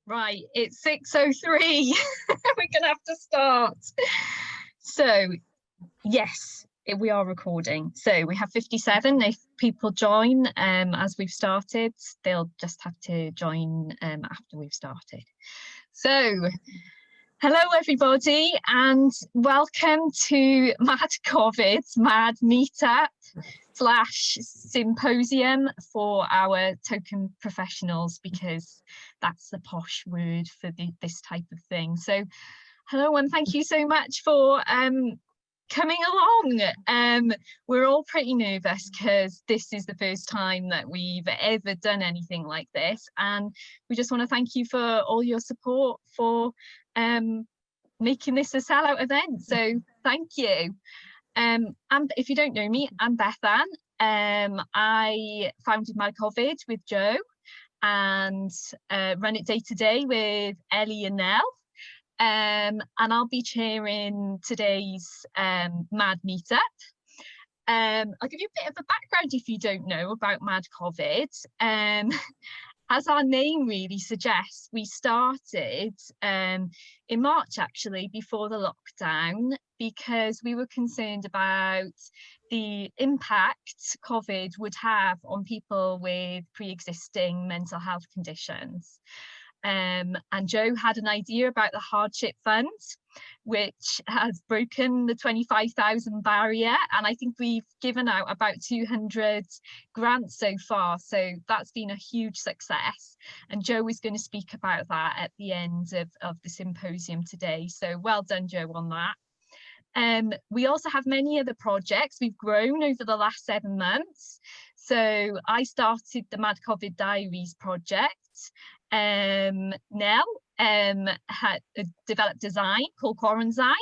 Right, it's 6:03. We're gonna have to start. So, yes, we are recording. So we have 57. If people join as we've started, they'll just have to join after we've started. So, hello everybody, and welcome to Mad COVID's Mad Meetup / symposium for our token professionals, because that's the posh word for this type of thing. So hello, and thank you so much for coming along. We're all pretty nervous because this is the first time that we've ever done anything like this, and we just want to thank you for all your support for making this a sellout event. So thank you. And if you don't know me, I'm Beth Ann. I founded Mad COVID with Joe and run it day to day with Ellie and Nell. And I'll be chairing today's Mad Meetup. I'll give you a bit of a background if you don't know about Mad COVID. As our name really suggests, we started in March, actually, before the lockdown, because we were concerned about the impact COVID would have on people with pre-existing mental health conditions. And Joe had an idea about the hardship fund, which has broken the 25,000 barrier, and I think we've given out about 200 grants so far, so that's been a huge success, and Joe is going to speak about that at the end of the symposium today, so well done, Joe, on that. We also have many other projects. We've grown over the last 7 months. So I started the Mad COVID Diaries project. Nell had developed design called Quarantine.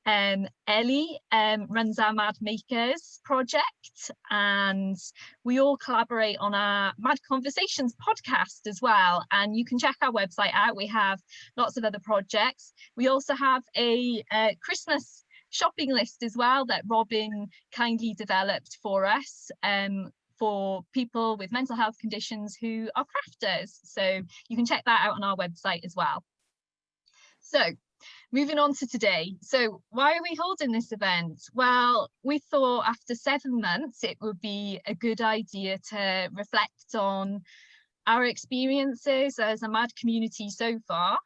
Ellie runs our Mad Makers project, and we all collaborate on our Mad Conversations podcast as well, and you can check our website out. We have lots of other projects. We also have a Christmas shopping list as well that Robin kindly developed for us, for people with mental health conditions who are crafters. So you can check that out on our website as well. So moving on to today. So why are we holding this event? Well, we thought after 7 months, it would be a good idea to reflect on our experiences as a Mad community so far,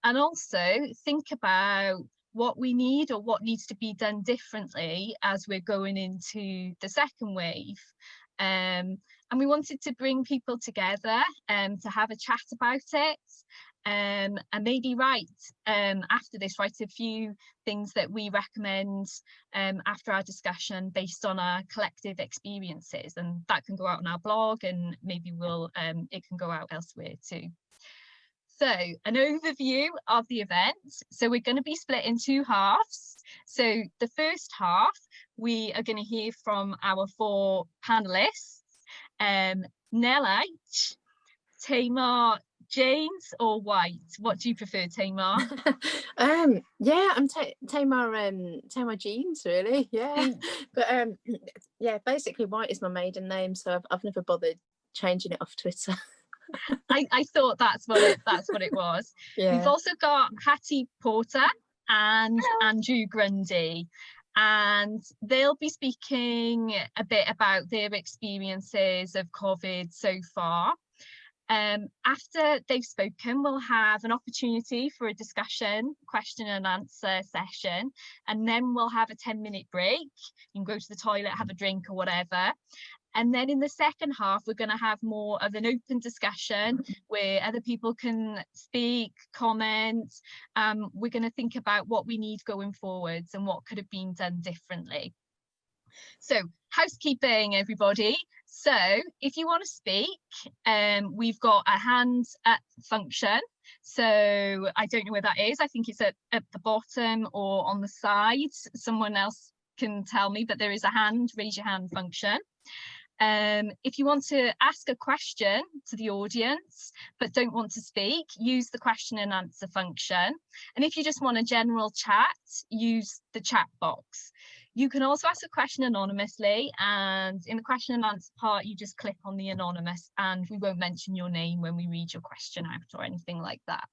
and also think about what we need or what needs to be done differently as we're going into the second wave. And we wanted to bring people together to have a chat about it, and maybe after this write a few things that we recommend after our discussion based on our collective experiences, and that can go out on our blog, and maybe it can go out elsewhere too. So an overview of the event. So we're going to be split in 2 halves. So the first half, we are going to hear from our 4 panelists, Nell H, Tamar James or White. What do you prefer, Tamar? Yeah, I'm Tamar Jeans, really. Yeah, but yeah, basically White is my maiden name, so I've never bothered changing it off Twitter. I thought that's what it was. Yeah. We've also got Hattie Porter and Andrew Grundy, and they'll be speaking a bit about their experiences of COVID so far. After they've spoken, we'll have an opportunity for a discussion, question and answer session, and then we'll have a 10-minute break. You can go to the toilet, have a drink or whatever. And then in the second half, we're going to have more of an open discussion where other people can speak, comment. We're going to think about what we need going forwards and what could have been done differently. So housekeeping, everybody. So if you want to speak, we've got a hand up function. So I don't know where that is. I think it's at the bottom or on the sides. Someone else can tell me, but there is a raise your hand function. If you want to ask a question to the audience but don't want to speak, use the question and answer function. And if you just want a general chat, use the chat box. You can also ask a question anonymously, and in the question and answer part, you just click on the anonymous and we won't mention your name when we read your question out or anything like that.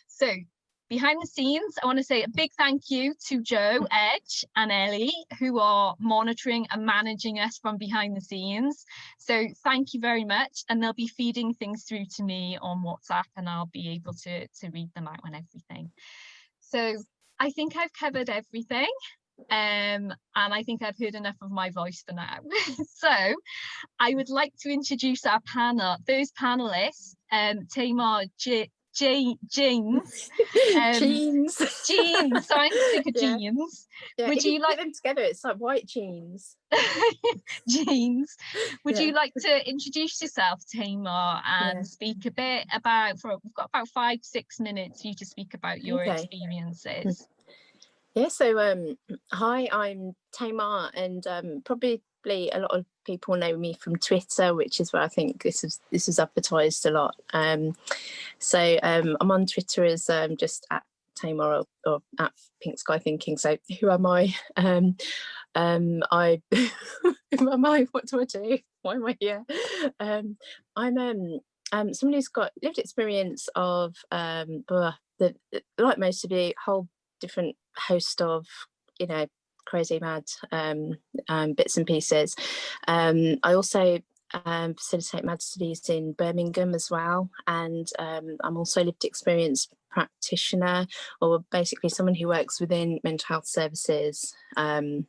So behind the scenes, I want to say a big thank you to Joe, Edge and Ellie, who are monitoring and managing us from behind the scenes. So thank you very much. And they'll be feeding things through to me on WhatsApp and I'll be able to read them out and everything. So I think I've covered everything. And I think I've heard enough of my voice for now. So I would like to introduce our panel, those panelists, Tamar, Jeans. Jeans. Jeans. So I'm sick of Yeah. jeans. Yeah, Would if you like put them together? It's like white jeans. jeans? Would Yeah. you like to introduce yourself, Tamar, and Yeah. speak a bit about? We've got about 5-6 minutes for you to speak about your Okay. experiences. Yeah. So hi, I'm Tamar, and probably a lot of people know me from Twitter, which is where I think this is advertised a lot. So I'm on Twitter as just at Tamar or at Pink Sky Thinking. So who am I? I who am I? What do I do? Why am I here? I'm somebody who's got lived experience of like most of you, whole different host of, you know, crazy mad bits and pieces. I also facilitate mad studies in Birmingham as well, and I'm also a lived experience practitioner, or basically someone who works within mental health services in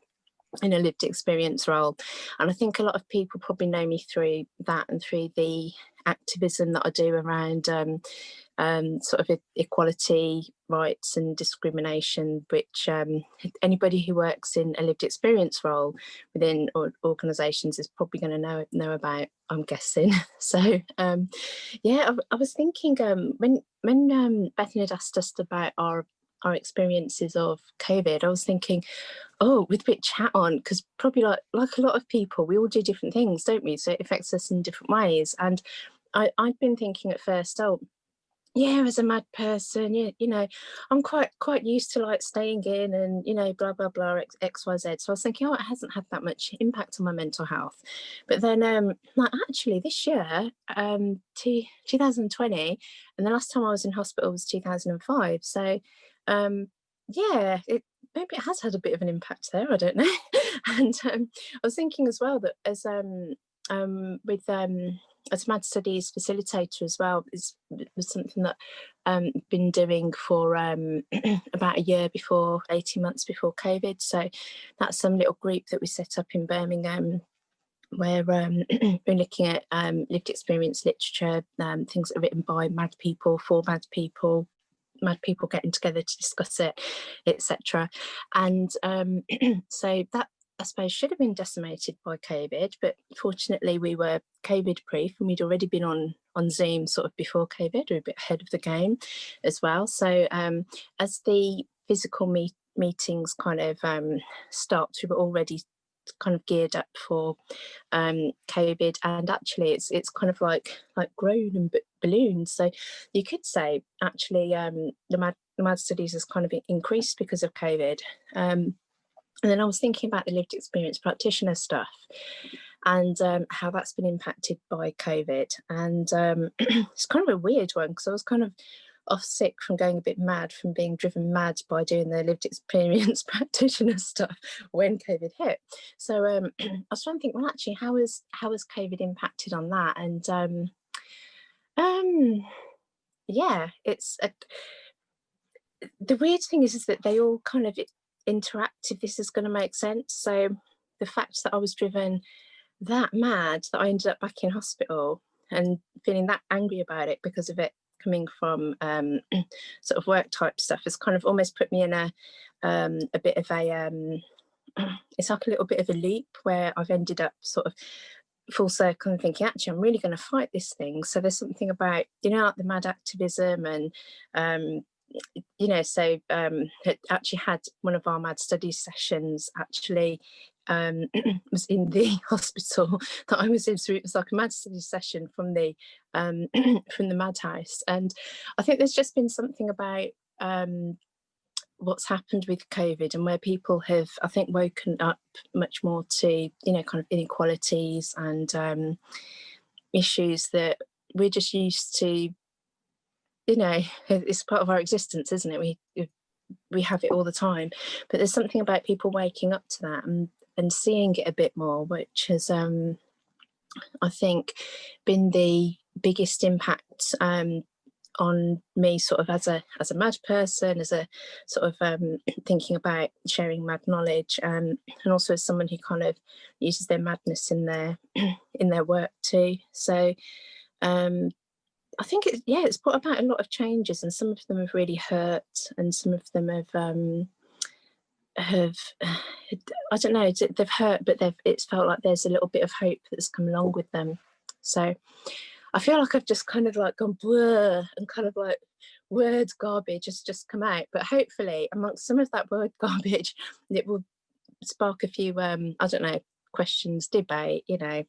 a lived experience role. And I think a lot of people probably know me through that and through the activism that I do around sort of equality, rights and discrimination, which anybody who works in a lived experience role within organisations is probably going to know about, I'm guessing. So yeah, I was thinking when Bethany had asked us about our experiences of COVID, I was thinking, oh, with which hat on? Because probably like a lot of people, we all do different things, don't we? So it affects us in different ways. And I'd been thinking at first, oh, yeah, as a mad person, you know, I'm quite used to like staying in and, you know, blah, blah, blah, X, Y, Z. So I was thinking, oh, it hasn't had that much impact on my mental health. But then like actually this year, 2020, and the last time I was in hospital was 2005. So yeah, maybe it has had a bit of an impact there, I don't know. And I was thinking as well that as as Mad Studies facilitator as well, was something that been doing for about a year before, 18 months before COVID. So that's some little group that we set up in Birmingham, where we're looking at lived experience literature, things that are written by mad people, for mad people getting together to discuss it, etc. And so that, I suppose, should have been decimated by COVID, but fortunately we were COVID proof and we'd already been on Zoom sort of before COVID, or a bit ahead of the game as well. So as the physical meetings kind of stopped, we were already kind of geared up for COVID, and actually it's kind of like grown and ballooned. So you could say actually the mad studies has kind of increased because of COVID. And then I was thinking about the lived experience practitioner stuff and how that's been impacted by COVID. And it's kind of a weird one, because I was kind of off sick from going a bit mad, from being driven mad by doing the lived experience practitioner stuff when COVID hit. So I was trying to think, well, actually, how has COVID impacted on that? And yeah, it's the weird thing is that they all kind of interact, if this is going to make sense. So the fact that I was driven that mad that I ended up back in hospital and feeling that angry about it because of it coming from sort of work type stuff has kind of almost put me in a bit of a it's like a little bit of a loop where I've ended up sort of full circle and thinking, actually, I'm really going to fight this thing. So there's something about, you know, like the mad activism and you know, so actually had one of our mad studies sessions actually was in the hospital that I was in. So it was like a mad studies session from the from the madhouse. And I think there's just been something about what's happened with COVID, and where people have, I think, woken up much more to, you know, kind of inequalities and issues that we're just used to, you know, it's part of our existence, isn't it? We have it all the time, but there's something about people waking up to that and seeing it a bit more, which has, I think, been the biggest impact on me, sort of as a mad person, as a sort of thinking about sharing mad knowledge, and also as someone who kind of uses their madness in their in their work too. So I think it's brought about a lot of changes, and some of them have really hurt, and some of them have I don't know, they've hurt, but it's felt like there's a little bit of hope that's come along with them. So I feel like I've just kind of like gone blur, and kind of like word garbage has just come out. But hopefully amongst some of that word garbage, it will spark a few, I don't know, questions, debate, you know,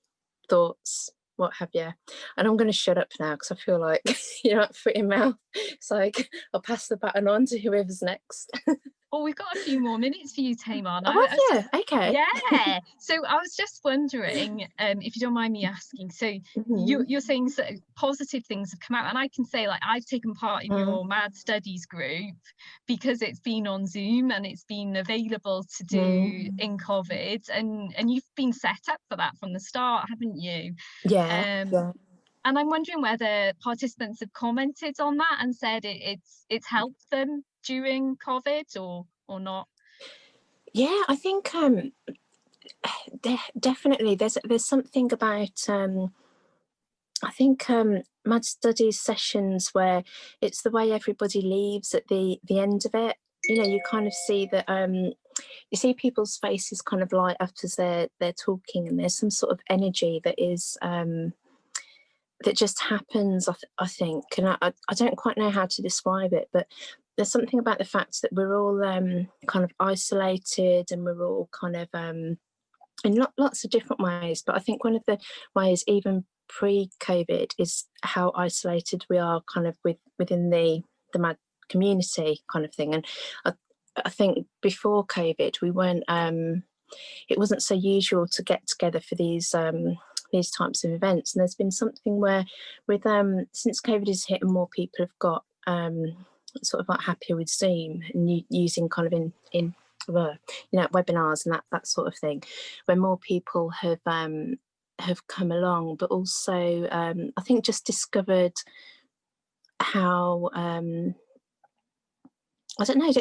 thoughts, what have you. And I'm going to shut up now because I feel like, you know, foot in mouth. It's like I'll pass the baton on to whoever's next. Oh, we've got a few more minutes for you, Tamar. Oh, have you? Okay. Yeah. So I was just wondering, if you don't mind me asking. So you're saying so positive things have come out, and I can say, like, I've taken part in your Mad Studies group because it's been on Zoom and it's been available to do in COVID, and you've been set up for that from the start, haven't you? Yeah. And I'm wondering whether participants have commented on that and said it's helped them during COVID or not. Yeah, I think definitely there's something about I think Mad Studies sessions where it's the way everybody leaves at the end of it. You know, you kind of see that you see people's faces kind of light up as they're talking, and there's some sort of energy that is that just happens, I think, and I don't quite know how to describe it, but there's something about the fact that we're all kind of isolated, and we're all kind of in lots of different ways. But I think one of the ways, even pre-COVID, is how isolated we are kind of within the mad community kind of thing. And I think before COVID, we weren't, it wasn't so usual to get together for these types of events. And there's been something where with since COVID has hit and more people have got sort of like happier with Zoom and using kind of in you know, webinars and that sort of thing, where more people have come along, but also I think just discovered how I don't know,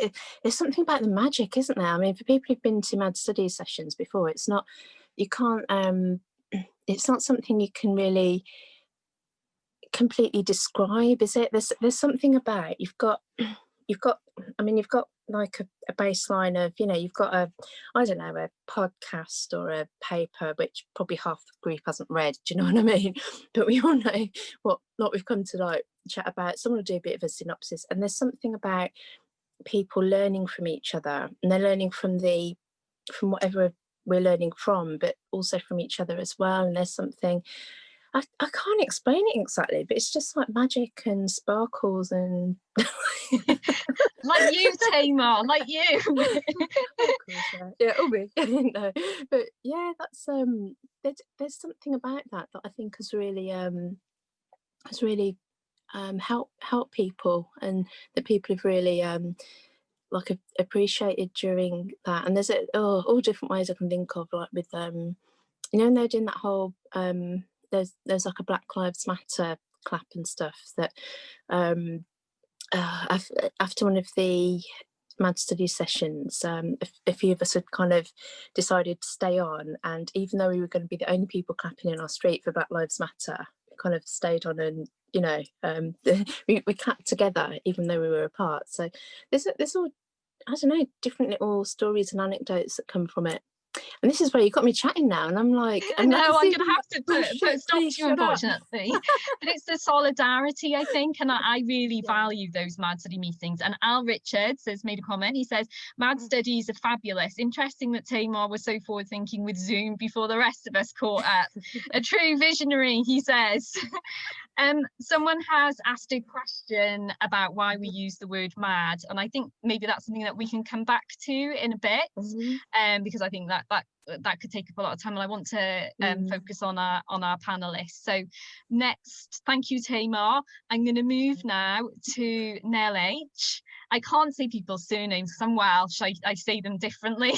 there's something about the magic, isn't there? I mean, for people who've been to Mad Studies sessions before, it's not, you can't it's not something you can really completely describe, is it? There's something about you've got I mean, you've got like a baseline of, you know, you've got a podcast or a paper which probably half the group hasn't read, do you know what I mean? But we all know what we've come to like chat about. Someone will do a bit of a synopsis, and there's something about people learning from each other, and they're learning from whatever we're learning from, but also from each other as well. And there's something, I can't explain it exactly, but it's just like magic and sparkles and like you, Tamar, like you. Yeah, me. No, but yeah, that's there's something about that I think has really helped people, and that people have really like appreciated during that. And there's all different ways I can think of, like with you know, and they're doing that whole there's like a Black Lives Matter clap and stuff that after one of the Mad Studies sessions, a few of us had kind of decided to stay on, and even though we were going to be the only people clapping in our street for Black Lives Matter, we kind of stayed on, and you know, we clapped together even though we were apart. So there's all, I don't know, different little stories and anecdotes that come from it. And this is where you got me chatting now, and I'm like, I'm going to have to put stop to you, unfortunately. But it's the solidarity, I think, and I really value those Mad Study meetings. And Al Richards has made a comment. He says, Mad Studies are fabulous. Interesting that Tamar was so forward thinking with Zoom before the rest of us caught up. A true visionary, he says. Someone has asked a question about why we use the word mad, and I think maybe that's something that we can come back to in a bit, because I think that could take up a lot of time, and I want to focus on our panelists. So next, thank you, Tamar. I'm going to move now to Nell H. I can't say people's surnames because I'm Welsh. I say them differently,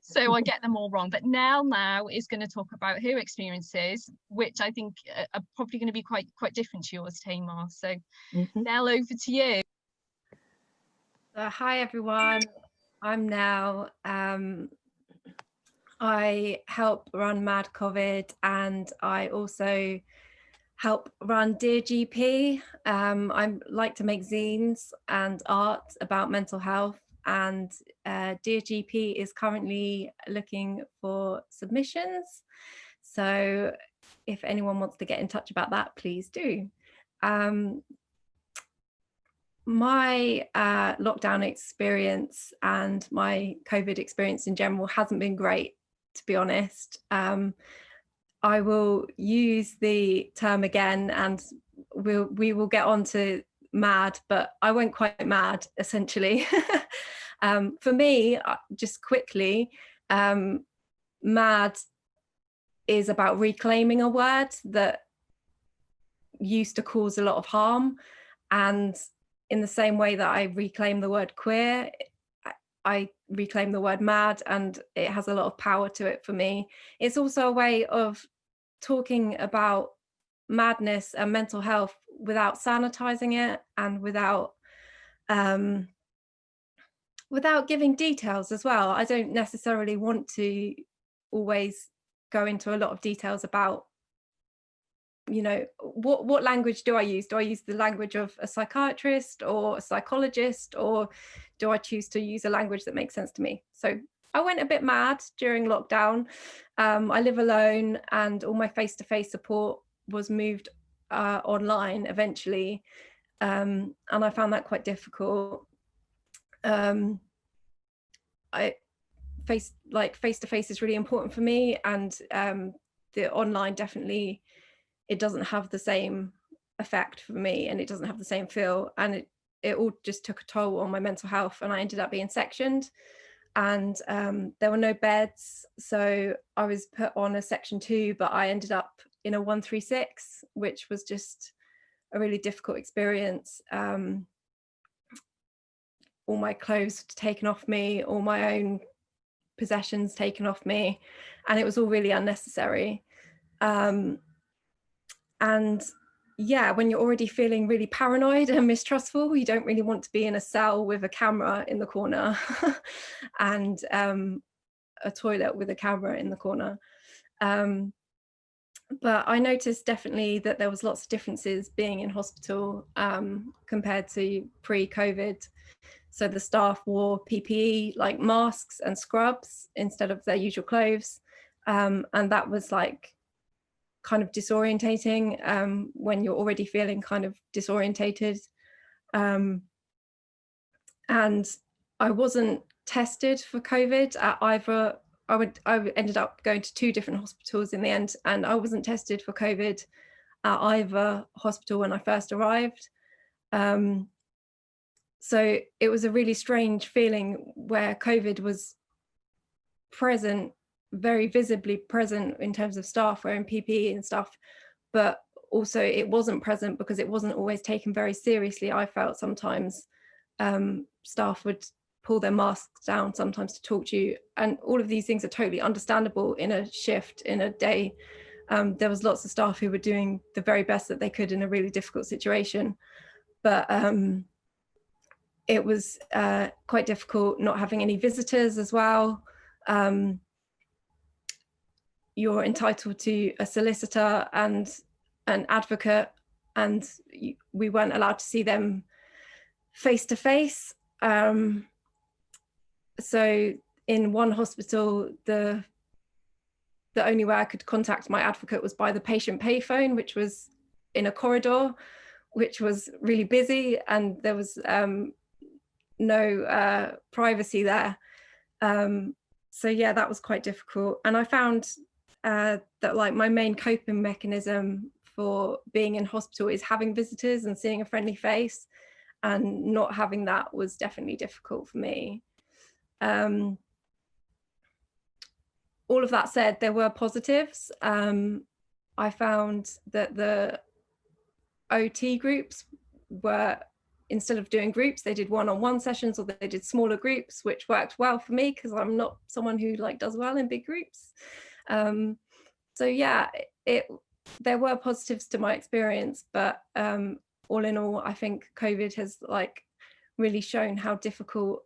so I get them all wrong. But Nell now is going to talk about her experiences, which I think are probably going to be quite different to yours, Tamar. So Nell, over to you. Hi everyone, I'm Nell. I help run Mad COVID, and I also help run Dear GP. I like to make zines and art about mental health, and Dear GP is currently looking for submissions. So if anyone wants to get in touch about that, please do. My lockdown experience and my COVID experience in general hasn't been great, to be honest. I will use the term again, and we will get on to mad, but I went quite mad, essentially. For me, just quickly, mad is about reclaiming a word that used to cause a lot of harm. And in the same way that I reclaim the word queer, I reclaim the word mad, and it has a lot of power to it for me. It's also a way of talking about madness and mental health without sanitizing it, and without giving details as well. I don't necessarily want to always go into a lot of details about, you know, what language do I use? Do I use the language of a psychiatrist or a psychologist, or do I choose to use a language that makes sense to me? So I went a bit mad during lockdown. I live alone, and all my face-to-face support was moved online eventually, and I found that quite difficult. Face-to-face is really important for me, and the online definitely, it doesn't have the same effect for me, and it doesn't have the same feel, and it all just took a toll on my mental health, and I ended up being sectioned, and there were no beds, so I was put on a section 2, but I ended up in a 136, which was just a really difficult experience. All my clothes taken off me, all my own possessions taken off me, and it was all really unnecessary. And yeah, when you're already feeling really paranoid and mistrustful, you don't really want to be in a cell with a camera in the corner and a toilet with a camera in the corner. But I noticed definitely that there was lots of differences being in hospital compared to pre-COVID. So the staff wore PPE, like masks and scrubs, instead of their usual clothes. And that was like kind of disorientating when you're already feeling kind of disorientated. And I wasn't tested for COVID at either. I ended up going to 2 different hospitals in the end, and I wasn't tested for COVID at either hospital when I first arrived. So it was a really strange feeling where COVID was present, very visibly present in terms of staff wearing PPE and stuff, but also it wasn't present because it wasn't always taken very seriously. I felt sometimes staff would pull their masks down sometimes to talk to you, and all of these things are totally understandable in a shift, in a day. There was lots of staff who were doing the very best that they could in a really difficult situation, but it was quite difficult not having any visitors as well. You're entitled to a solicitor and an advocate, and we weren't allowed to see them face to face. So in one hospital, the only way I could contact my advocate was by the patient payphone, which was in a corridor, which was really busy, and there was no privacy there. So yeah, that was quite difficult. And I found that like my main coping mechanism for being in hospital is having visitors and seeing a friendly face, and not having that was definitely difficult for me. All of that said, there were positives. I found that the OT groups were, instead of doing groups, they did one-on-one sessions, or they did smaller groups, which worked well for me because I'm not someone who like does well in big groups. So yeah, there were positives to my experience, but all in all, I think COVID has like really shown how difficult,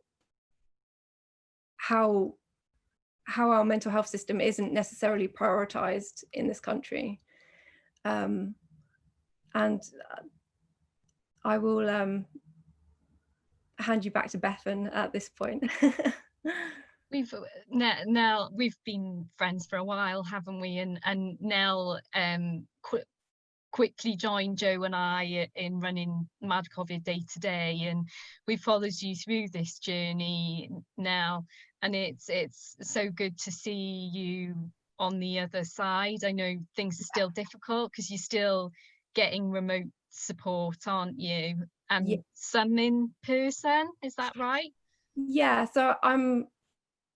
how our mental health system isn't necessarily prioritized in this country. And I will hand you back to Bethan at this point. Nell, we've been friends for a while, haven't we? And Nell quickly joined Joe and I in running Mad COVID day to day, and we followed you through this journey now, and it's so good to see you on the other side. I know things are still difficult because you're still getting remote support, aren't you? And Yeah. some in person, is that right? Yeah, so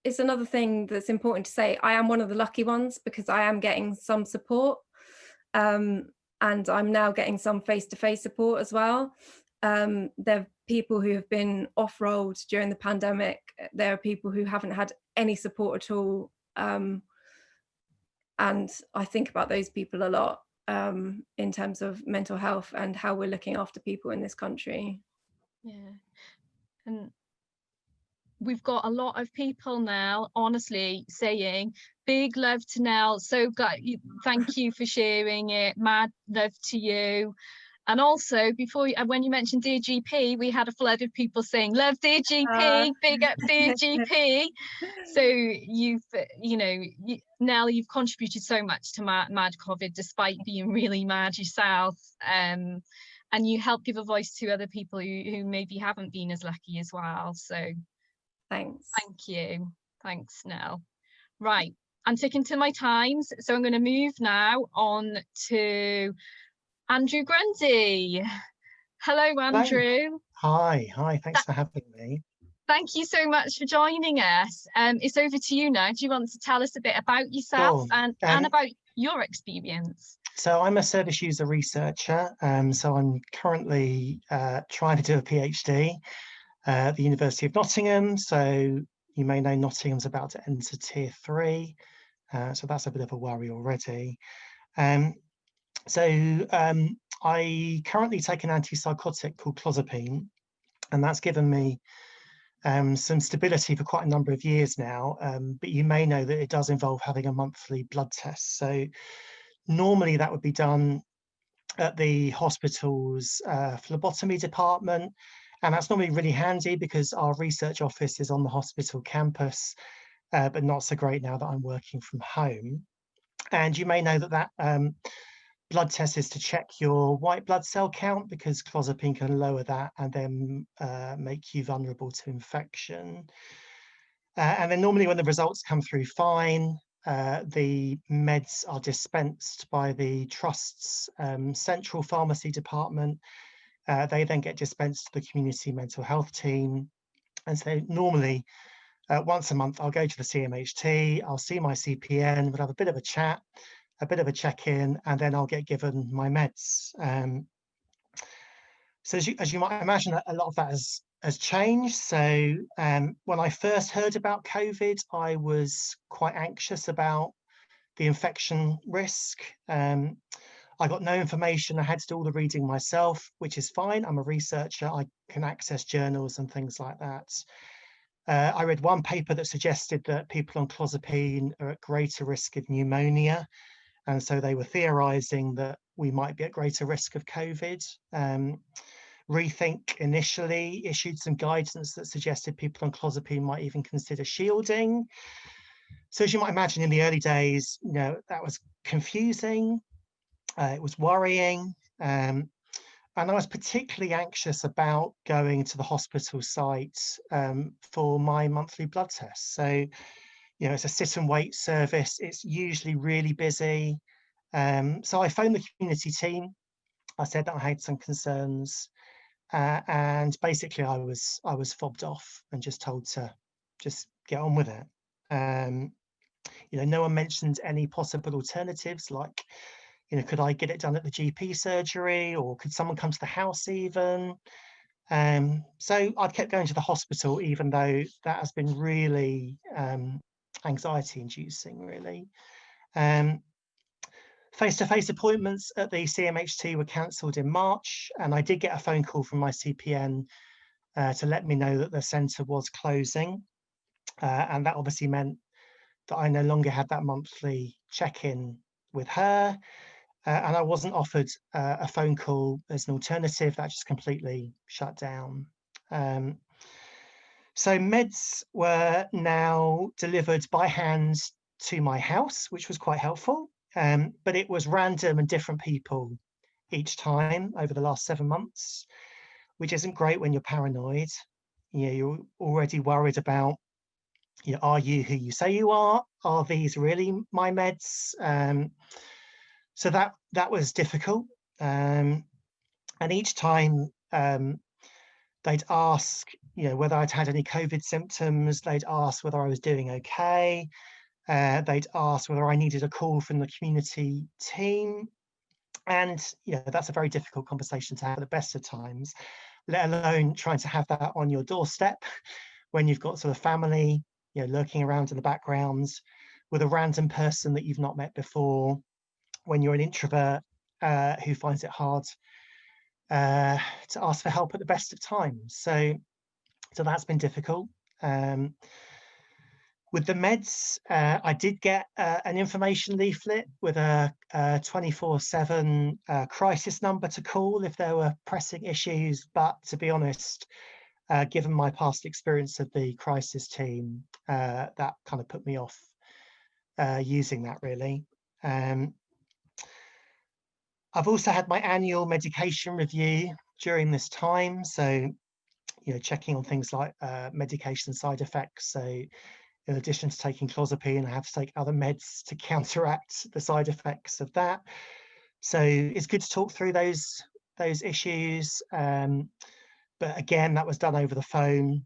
it's another thing that's important to say. I am one of the lucky ones because I am getting some support, and I'm now getting some face-to-face support as well. There are people who have been off-rolled during the pandemic. There are people who haven't had any support at all. And I think about those people a lot in terms of mental health and how we're looking after people in this country. Yeah. And we've got a lot of people now, honestly, saying big love to Nell. So thank you for sharing it. Mad love to you. And also, when you mentioned Dear GP, we had a flood of people saying, love Dear GP, big up Dear GP. So Nell, you've contributed so much to Mad COVID, despite being really mad yourself. And you help give a voice to other people who maybe haven't been as lucky as well. So thanks. Thank you. Thanks, Nell. Right, I'm sticking to my times. So I'm going to move now on to Andrew Grundy. Hello, Andrew. Hi, thanks for having me. Thank you so much for joining us. It's over to you now. Do you want to tell us a bit about yourself and about your experience? So I'm a service user researcher. So I'm currently trying to do a PhD at the University of Nottingham. So you may know Nottingham's about to enter Tier 3. So that's a bit of a worry already. I currently take an antipsychotic called clozapine, and that's given me some stability for quite a number of years now. But you may know that it does involve having a monthly blood test. So normally that would be done at the hospital's phlebotomy department. And that's normally really handy because our research office is on the hospital campus, but not so great now that I'm working from home. And you may know that blood test is to check your white blood cell count, because clozapine can lower that and then make you vulnerable to infection. And then normally when the results come through fine, the meds are dispensed by the Trust's central pharmacy department. They then get dispensed to the community mental health team. And so normally once a month, I'll go to the CMHT, I'll see my CPN, we'll have a bit of a chat, a bit of a check-in, and then I'll get given my meds. So as you might imagine, a lot of that has changed. So when I first heard about COVID, I was quite anxious about the infection risk. I got no information. I had to do all the reading myself, which is fine. I'm a researcher. I can access journals and things like that. I read one paper that suggested that people on clozapine are at greater risk of pneumonia. And so they were theorizing that we might be at greater risk of COVID. Rethink initially issued some guidance that suggested people on clozapine might even consider shielding. So as you might imagine, in the early days, that was confusing. It was worrying. And I was particularly anxious about going to the hospital site for my monthly blood test. So, it's a sit and wait service. It's usually really busy. So I phoned the community team. I said that I had some concerns, and basically I was fobbed off and just told to just get on with it. You know, no one mentioned any possible alternatives, like, you know, could I get it done at the GP surgery, or could someone come to the house even? So I kept going to the hospital, even though that has been really anxiety inducing, really. Face-to-face appointments at the CMHT were cancelled in March, and I did get a phone call from my CPN to let me know that the centre was closing. And that obviously meant that I no longer had that monthly check-in with her, and I wasn't offered a phone call as an alternative. That just completely shut down. So meds were now delivered by hand to my house, which was quite helpful, but it was random and different people each time over the last 7 months, which isn't great when you're paranoid. You know, you're already worried about, you know, are you who you say you are? Are these really my meds? So that was difficult. And each time they'd ask, you know, whether I'd had any COVID symptoms. They'd ask whether I was doing okay. They'd ask whether I needed a call from the community team. And, you know, that's a very difficult conversation to have at the best of times, let alone trying to have that on your doorstep when you've got sort of family, you know, lurking around in the background, with a random person that you've not met before, when you're an introvert who finds it hard to ask for help at the best of times. So that's been difficult. With the meds, I did get an information leaflet with a 24/7 crisis number to call if there were pressing issues. But to be honest, given my past experience of the crisis team, that kind of put me off using that, really. I've also had my annual medication review during this time. So, you know, checking on things like medication side effects. So in addition to taking clozapine, I have to take other meds to counteract the side effects of that. So it's good to talk through those issues. But again, that was done over the phone,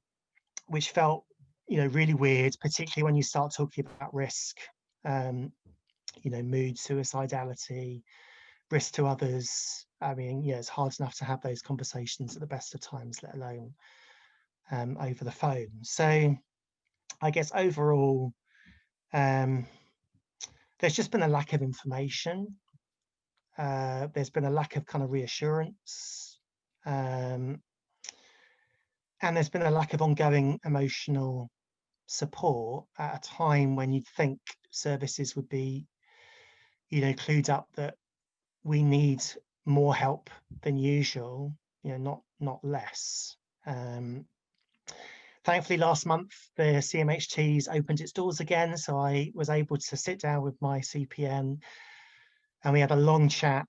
which felt, you know, really weird, particularly when you start talking about risk, you know, mood, suicidality, risk to others. I mean, yeah, it's hard enough to have those conversations at the best of times, let alone over the phone. So I guess overall, there's just been a lack of information. There's been a lack of kind of reassurance. And there's been a lack of ongoing emotional support at a time when you'd think services would be, you know, clued up that we need more help than usual, you know, not less. Thankfully, last month, the CMHT's opened its doors again, so I was able to sit down with my CPN and we had a long chat,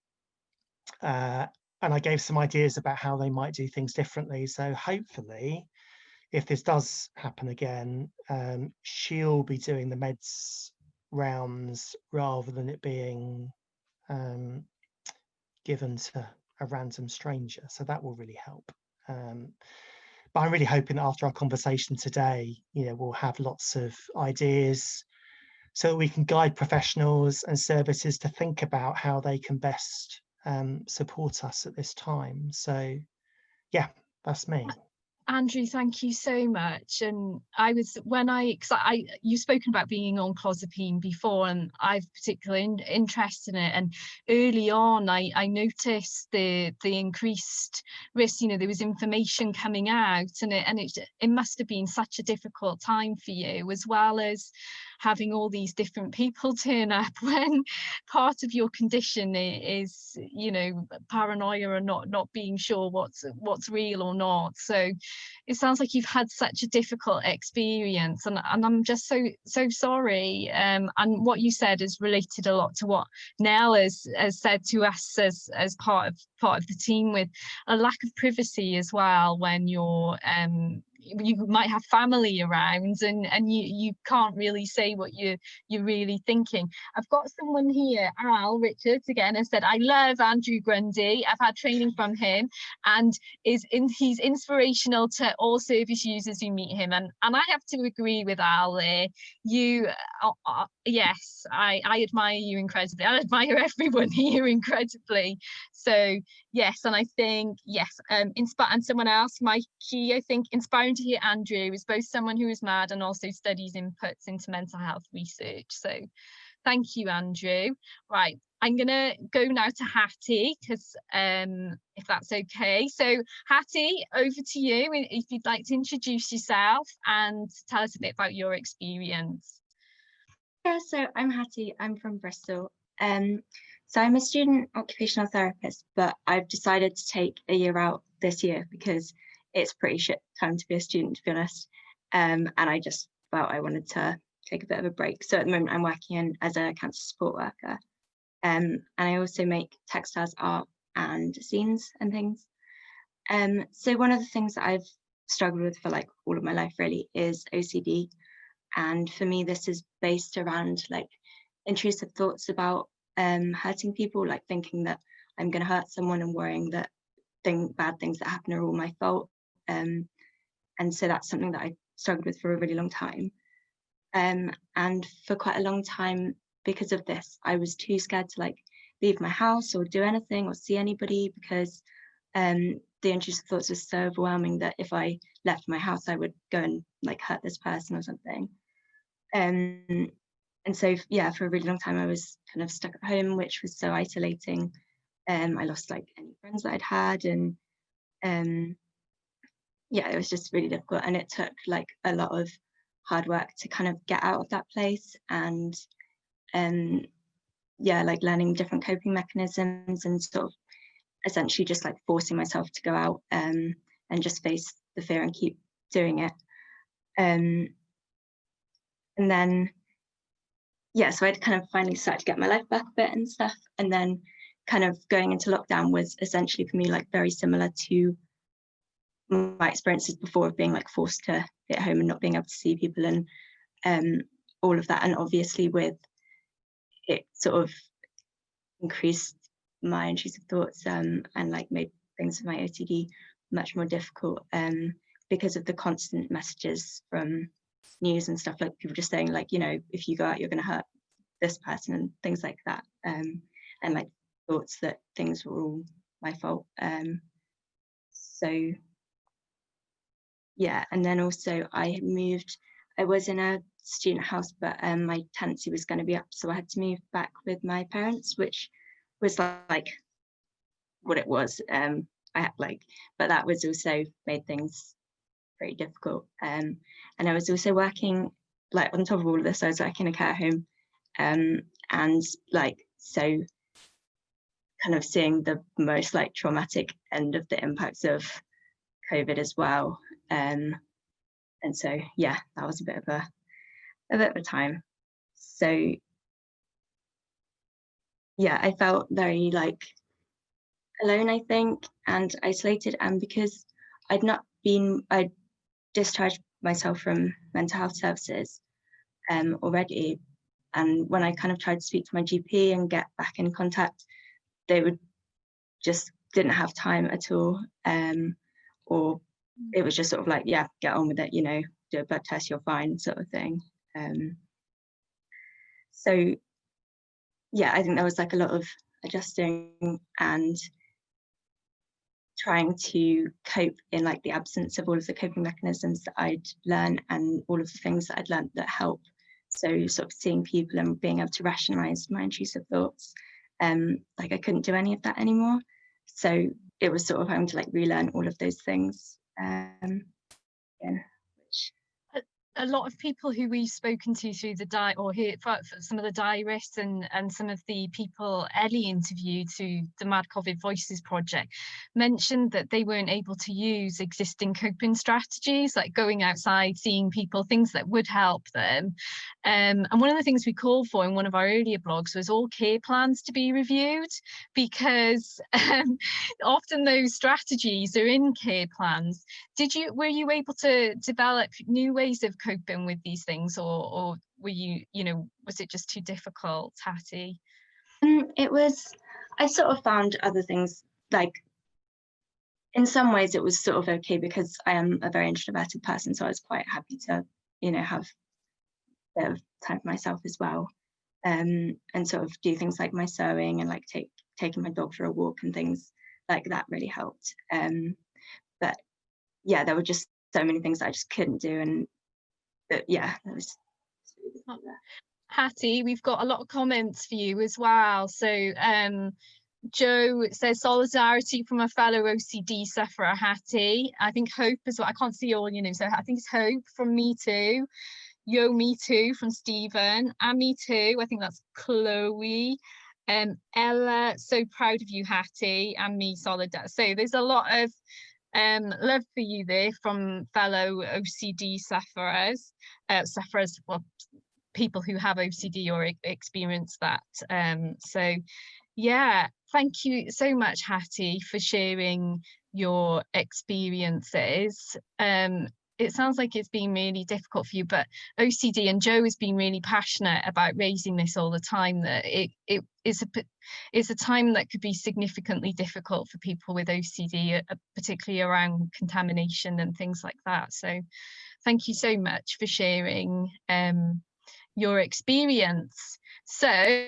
and I gave some ideas about how they might do things differently. So hopefully, if this does happen again, she'll be doing the meds rounds rather than it being given to a random stranger. So that will really help. But I'm really hoping that after our conversation today, you know, we'll have lots of ideas so that we can guide professionals and services to think about how they can best support us at this time. So yeah, that's me. Andrew, thank you so much. And you've spoken about being on clozapine before, and I've particularly interested in it. And early on, I noticed the increased risk. You know, there was information coming out, and it must have been such a difficult time for you, as well as having all these different people turn up when part of your condition is, you know, paranoia and not being sure what's real or not. So it sounds like you've had such a difficult experience, and I'm just so sorry. And what you said is related a lot to what Nell has said to us as part of the team, with a lack of privacy as well when you're you might have family around, and you can't really say what you're really thinking. I've got someone here, Al Richards again, has said, I love Andrew Grundy. I've had training from him, and he's inspirational to all service users who meet him. And I have to agree with Al there. Yes, I admire you incredibly. I admire everyone here incredibly. So yes, and I think, yes, and someone else, Mikey, I think, inspiring to hear Andrew is both someone who is mad and also studies inputs into mental health research. So thank you, Andrew. Right, I'm gonna go now to Hattie, because if that's okay. So Hattie, over to you, if you'd like to introduce yourself and tell us a bit about your experience. Yeah, so I'm Hattie, I'm from Bristol. So I'm a student occupational therapist, but I've decided to take a year out this year because it's pretty shit time to be a student, to be honest. And I just felt I wanted to take a bit of a break. So at the moment I'm working as a cancer support worker. And I also make textiles art and zines and things. So one of the things that I've struggled with for like all of my life really is OCD. And for me, this is based around like intrusive thoughts about hurting people, like thinking that I'm going to hurt someone and worrying that bad things that happen are all my fault. And so that's something that I struggled with for a really long time. And for quite a long time, because of this, I was too scared to like leave my house or do anything or see anybody, because the intrusive thoughts were so overwhelming that if I left my house, I would go and like hurt this person or something. And so, yeah, for a really long time, I was kind of stuck at home, which was so isolating. I lost like any friends that I'd had, and yeah, it was just really difficult. And it took like a lot of hard work to kind of get out of that place, and yeah, like learning different coping mechanisms and sort of essentially just like forcing myself to go out and just face the fear and keep doing it. And then, yeah, so I'd kind of finally started to get my life back a bit and stuff. And then kind of going into lockdown was essentially for me like very similar to my experiences before of being like forced to be at home and not being able to see people and all of that. And obviously with it sort of increased my intrusive thoughts and like made things with my OCD much more difficult because of the constant messages from news and stuff, like people just saying like, you know, if you go out, you're going to hurt this person and things like that. And like thoughts that things were all my fault. So yeah, and then also I was in a student house, but my tenancy was going to be up, so I had to move back with my parents, which was like what it was. I had like, but that was also made things very difficult. And I was also working, like on top of all of this, I was working in a care home, and like so kind of seeing the most like traumatic end of the impacts of COVID as well. And so yeah, that was a bit of a time. So yeah, I felt very like alone, I think, and isolated. And because I'd discharged myself from mental health services already, and when I kind of tried to speak to my GP and get back in contact, they didn't have time at all, or it was just sort of like, yeah, get on with it, you know, do a blood test, you're fine, sort of thing. So yeah, I think there was like a lot of adjusting and trying to cope in like the absence of all of the coping mechanisms that I'd learned and all of the things that I'd learned that help. So sort of seeing people and being able to rationalize my intrusive thoughts. Like I couldn't do any of that anymore. So it was sort of having to like relearn all of those things again, which a lot of people who we've spoken to through the or here for some of the diarists and some of the people Ellie interviewed through the Mad COVID Voices project mentioned that they weren't able to use existing coping strategies like going outside, seeing people, things that would help them. And one of the things we called for in one of our earlier blogs was all care plans to be reviewed, because often those strategies are in care plans. Were you able to develop new ways of coping with these things, or were you, was it just too difficult, Hattie? I sort of found other things, like in some ways it was sort of okay because I am a very introverted person, so I was quite happy to, have a bit of time for myself as well, and sort of do things like my sewing and like taking my dog for a walk and things like that really helped. But yeah, there were just so many things that I just couldn't do, and yeah, that was Hattie, we've got a lot of comments for you as well. So Joe says solidarity from a fellow OCD sufferer, Hattie. I think hope as well. I can't see all your names, so I think it's hope from Me Too. Yo, me too from Stephen, and me too. I think that's Chloe. Ella, so proud of you, Hattie, and me, solidar. So there's a lot of love for you there from fellow OCD sufferers, well, people who have OCD or experience that. So yeah, thank you so much, Hattie, for sharing your experiences. It sounds like it's been really difficult for you, but OCD, and Joe has been really passionate about raising this all the time, that it's a time that could be significantly difficult for people with OCD, particularly around contamination and things like that. So thank you so much for sharing your experience. So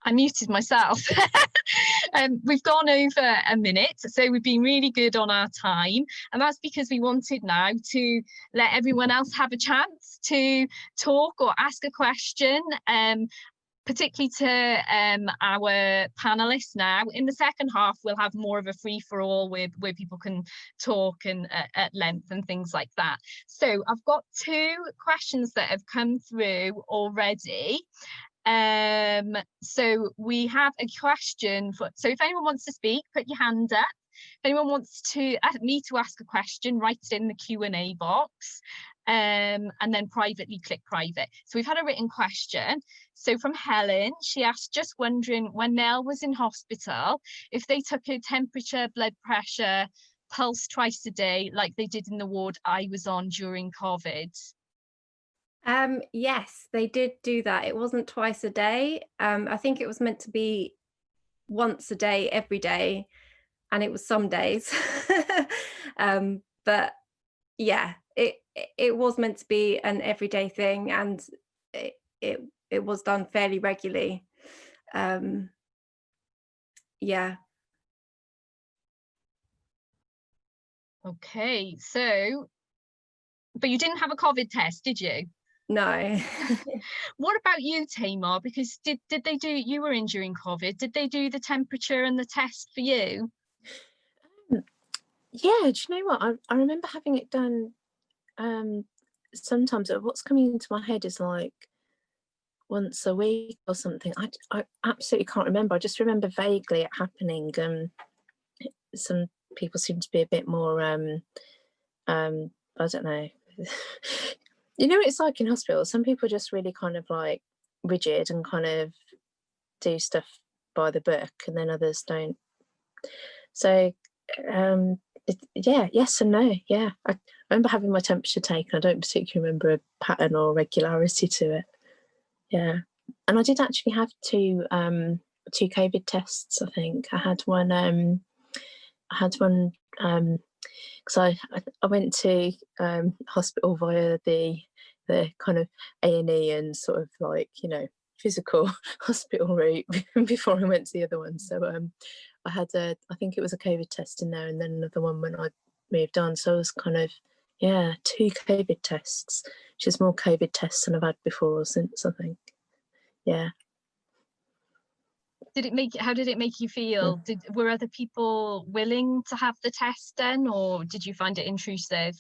I muted myself. We've gone over a minute, so we've been really good on our time, and that's because we wanted now to let everyone else have a chance to talk or ask a question, particularly to our panelists now. In the second half, we'll have more of a free-for-all where people can talk and at length and things like that. So I've got 2 questions that have come through already. So we have a question so if anyone wants to speak, put your hand up. If anyone wants me to ask a question, write it in the Q&A box, and then privately click private. So we've had a written question. So from Helen, she asked, just wondering, when Nell was in hospital, if they took her temperature, blood pressure, pulse twice a day, like they did in the ward I was on during COVID. Yes, they did do that. It wasn't twice a day. I think it was meant to be once a day, every day, and it was some days. But yeah, it was meant to be an everyday thing, and it was done fairly regularly. Yeah. Okay, so, but you didn't have a COVID test, did you? No. What about you, Tamar? Because did they do, you were in during COVID, did they do the temperature and the test for you? Yeah, do you know what? I remember having it done sometimes. What's coming into my head is like once a week or something. I absolutely can't remember. I just remember vaguely it happening. Some people seem to be a bit more, I don't know. You know what it's like in hospital? Some people are just really kind of like rigid and kind of do stuff by the book, and then others don't. So yeah, yes and no. Yeah, I remember having my temperature taken. I don't particularly remember a pattern or regularity to it. Yeah, and I did actually have 2 COVID tests. I think I had one. Because I went to hospital via the kind of A&E and sort of like, physical hospital route before I went to the other one. So I had I think it was a COVID test in there, and then another one when I moved on. So I was kind of, 2 COVID tests, which is more COVID tests than I've had before or since, I think. Yeah. how did it make you feel? Were other people willing to have the test done, or did you find it intrusive?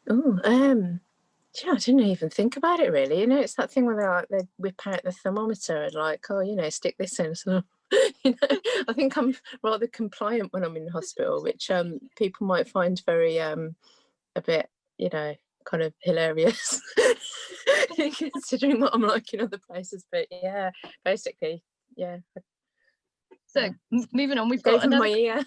Oh, yeah, I didn't even think about it really. You know, it's that thing where they whip out the thermometer and like, oh, you know, stick this in. So, you know, I think I'm rather compliant when I'm in hospital, which people might find very a bit, you know, kind of hilarious considering what I'm like in other places. But yeah, basically, yeah. So moving on, we've Gave got them another. my ear.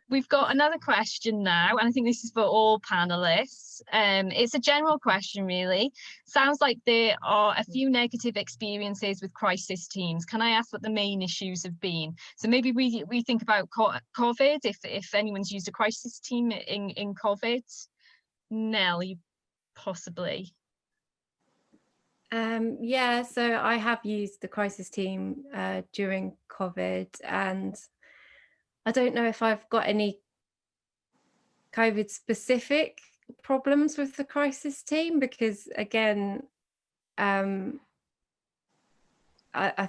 We've got another question now, and I think this is for all panelists. It's a general question, really. Sounds like there are a few negative experiences with crisis teams. Can I ask what the main issues have been? So maybe we think about COVID, if anyone's used a crisis team in COVID. Nell, you possibly. Yeah, so I have used the crisis team during COVID, and I don't know if I've got any COVID specific problems with the crisis team, because again, I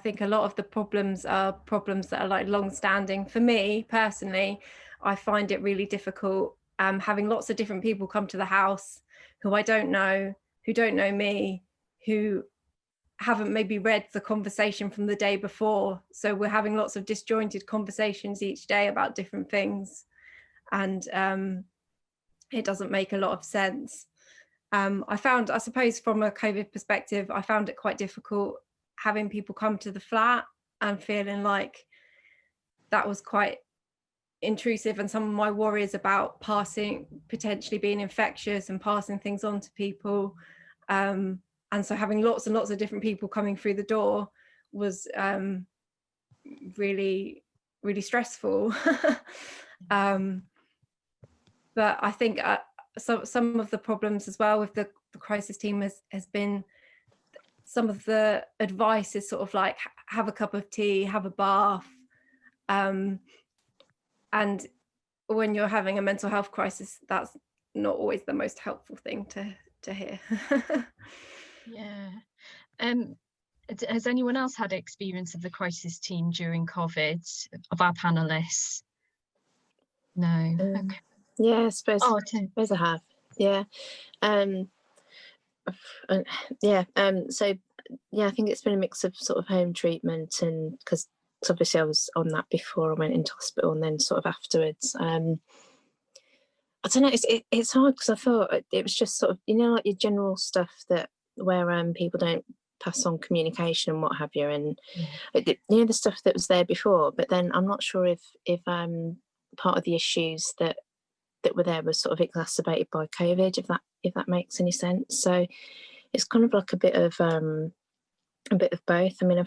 think a lot of the problems are problems that are like long-standing. For me personally, I find it really difficult having lots of different people come to the house who I don't know, who don't know me, who haven't maybe read the conversation from the day before. So we're having lots of disjointed conversations each day about different things, and it doesn't make a lot of sense. I suppose from a COVID perspective, I found it quite difficult having people come to the flat and feeling like that was quite intrusive, and some of my worries about potentially being infectious and passing things on to people. And so having lots and lots of different people coming through the door was really, really stressful. But I think some of the problems as well with the crisis team has been some of the advice is sort of like have a cup of tea, have a bath. And when you're having a mental health crisis, that's not always the most helpful thing to hear. Yeah. Has anyone else had experience of the crisis team during COVID, of our panelists? No. Okay. Yeah, I suppose I have. Yeah. Yeah. So yeah, I think it's been a mix of sort of home treatment, and because obviously I was on that before I went into hospital, and then sort of afterwards. I don't know. It's hard because I thought it was just sort of, you know, like your general stuff that where people don't pass on communication and what have you, and you know, the stuff that was there before. But then I'm not sure if part of the issues that were there was sort of exacerbated by COVID, if that makes any sense. So it's kind of like a bit of both. I mean,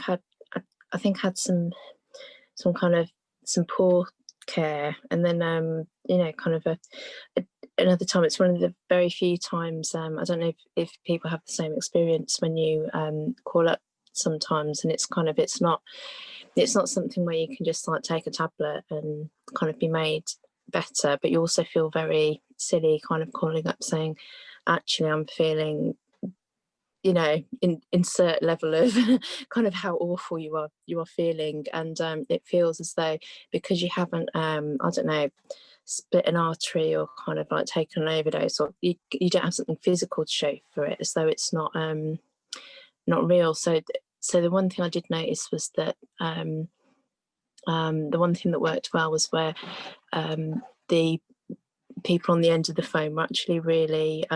I think had some kind of some poor care, and then you know, kind of another time. It's one of the very few times, I don't know if people have the same experience when you call up sometimes, and it's not something where you can just like take a tablet and kind of be made better, but you also feel very silly kind of calling up saying, actually I'm feeling, you know, insert level of kind of how awful you are feeling, and it feels as though because you haven't I don't know, split an artery or kind of like taken an overdose, or you don't have something physical to show for it, as though it's not real. So the one thing I did notice was that the one thing that worked well was where the people on the end of the phone were actually really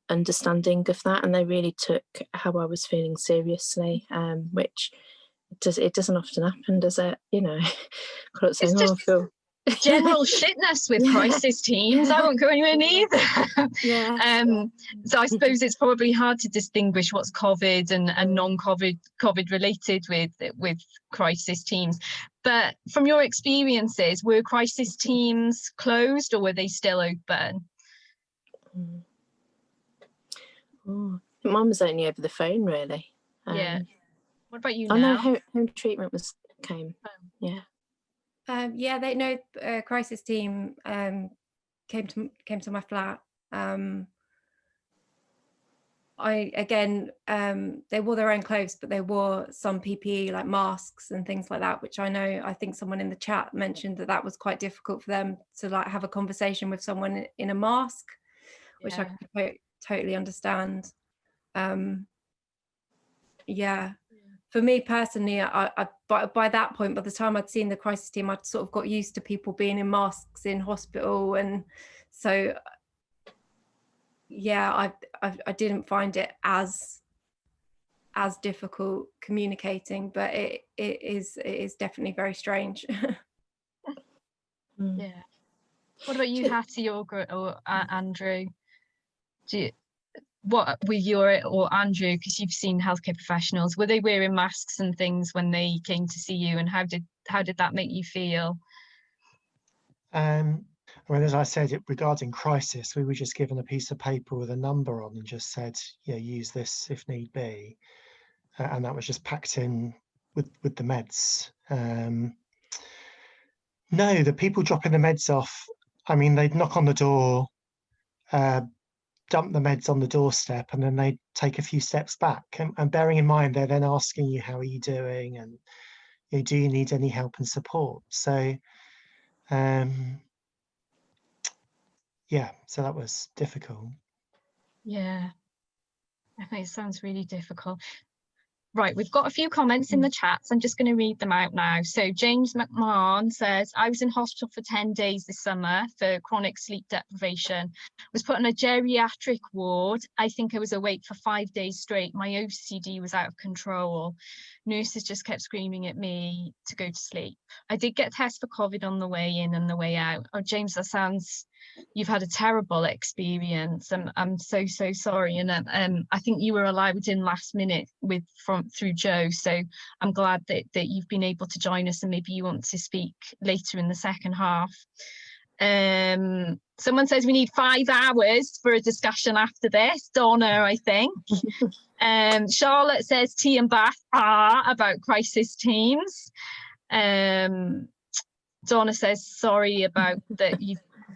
understanding of that, and they really took how I was feeling seriously, which it doesn't often happen, does it? You know, it's just general shitness with crisis teams. I won't go anywhere near them. Yeah. So I suppose it's probably hard to distinguish what's COVID and non-COVID related with crisis teams. But from your experiences, were crisis teams closed or were they still open? Oh, mine was only over the phone, really. Yeah. What about you now? I know home treatment came. Yeah. Yeah, they know crisis team came to my flat. They wore their own clothes, but they wore some PPE like masks and things like that, which I think someone in the chat mentioned that was quite difficult for them to like have a conversation with someone in a mask, which I can totally understand. Yeah, for me personally, I by that point, by the time I'd seen the crisis team, I'd sort of got used to people being in masks in hospital, and so yeah, I didn't find it as difficult communicating, but it is definitely very strange. Yeah. What about you, Hattie or Andrew? What with your or Andrew, because you've seen healthcare professionals, were they wearing masks and things when they came to see you, and how did that make you feel? Well, as I said, regarding crisis, we were just given a piece of paper with a number on and just said, yeah, use this if need be, and that was just packed in with the meds. No, the people dropping the meds off, I mean, they'd knock on the door, dump the meds on the doorstep, and then they'd take a few steps back. And bearing in mind, they're then asking you, how are you doing? And do you need any help and support? So, yeah, so that was difficult. Yeah, I think it sounds really difficult. Right, we've got a few comments in the chats. I'm just going to read them out now. So James McMahon says, I was in hospital for 10 days this summer for chronic sleep deprivation. Was put on a geriatric ward. I think I was awake for 5 days straight. My OCD was out of control. Nurses just kept screaming at me to go to sleep. I did get a test for COVID on the way in and the way out. Oh, James, that sounds... You've had a terrible experience. I'm so sorry, and I think you were allowed in last minute through Joe, so I'm glad that you've been able to join us, and maybe you want to speak later in the second half. Someone says we need 5 hours for a discussion after this. Donna, I think. Charlotte says tea and bath about crisis teams. Donna says sorry about that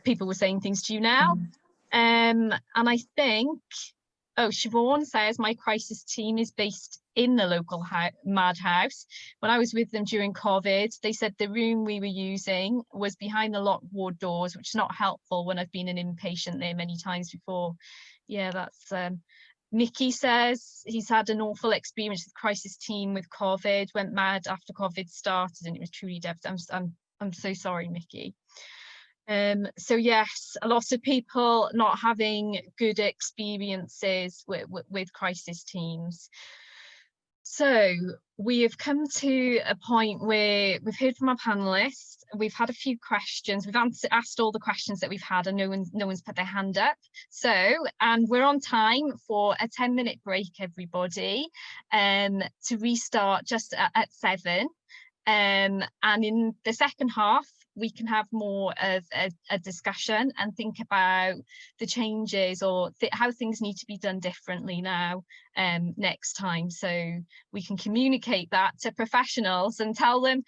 people were saying things to you now. And I think, Siobhan says my crisis team is based in the local madhouse. When I was with them during COVID, they said the room we were using was behind the locked ward doors, which is not helpful when I've been an inpatient there many times before. Yeah, that's... Mickey says he's had an awful experience with the crisis team with COVID, went mad after COVID started, and it was truly devastating. I'm so sorry, Mickey. So yes, a lot of people not having good experiences with crisis teams. So we have come to a point where we've heard from our panelists, we've had a few questions, we've asked all the questions that we've had, and no one's put their hand up. So, and we're on time for a 10-minute break, everybody, to restart just at 7. And in the second half, we can have more of a discussion and think about the changes or how things need to be done differently now next time. So we can communicate that to professionals and tell them,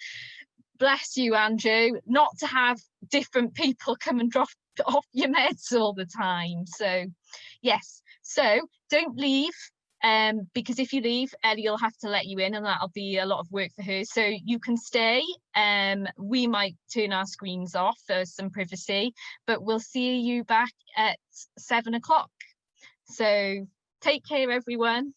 bless you, Andrew, not to have different people come and drop off your meds all the time. So yes, so don't leave. Because if you leave, Ellie will have to let you in, and that'll be a lot of work for her. So you can stay. We might turn our screens off for some privacy, but we'll see you back at 7 o'clock. So take care, everyone.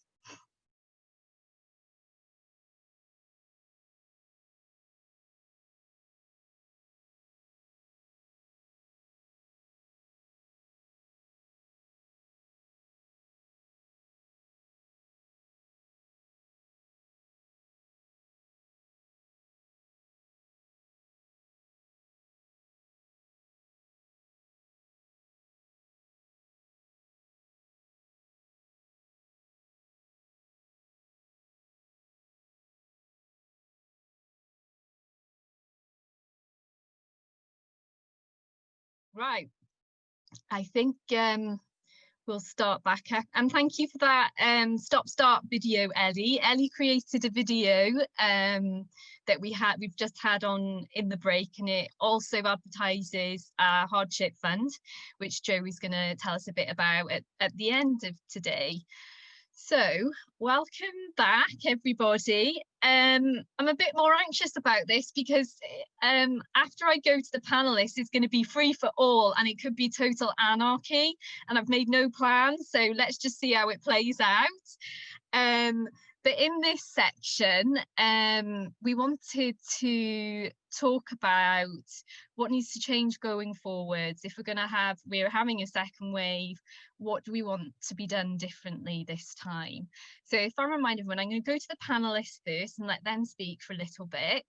Right, I think we'll start back up, and thank you for that stop-start video, Ellie. Ellie created a video that we've just had on in the break, and it also advertises our hardship fund, which Joe is going to tell us a bit about at the end of today. So, welcome back, everybody. I'm a bit more anxious about this because after I go to the panelists, it's going to be free for all and it could be total anarchy. And I've made no plans, so let's just see how it plays out. But in this section, we wanted to talk about what needs to change going forwards. If we're having a second wave, what do we want to be done differently this time? So if I remind everyone, I'm going to go to the panelists first and let them speak for a little bit.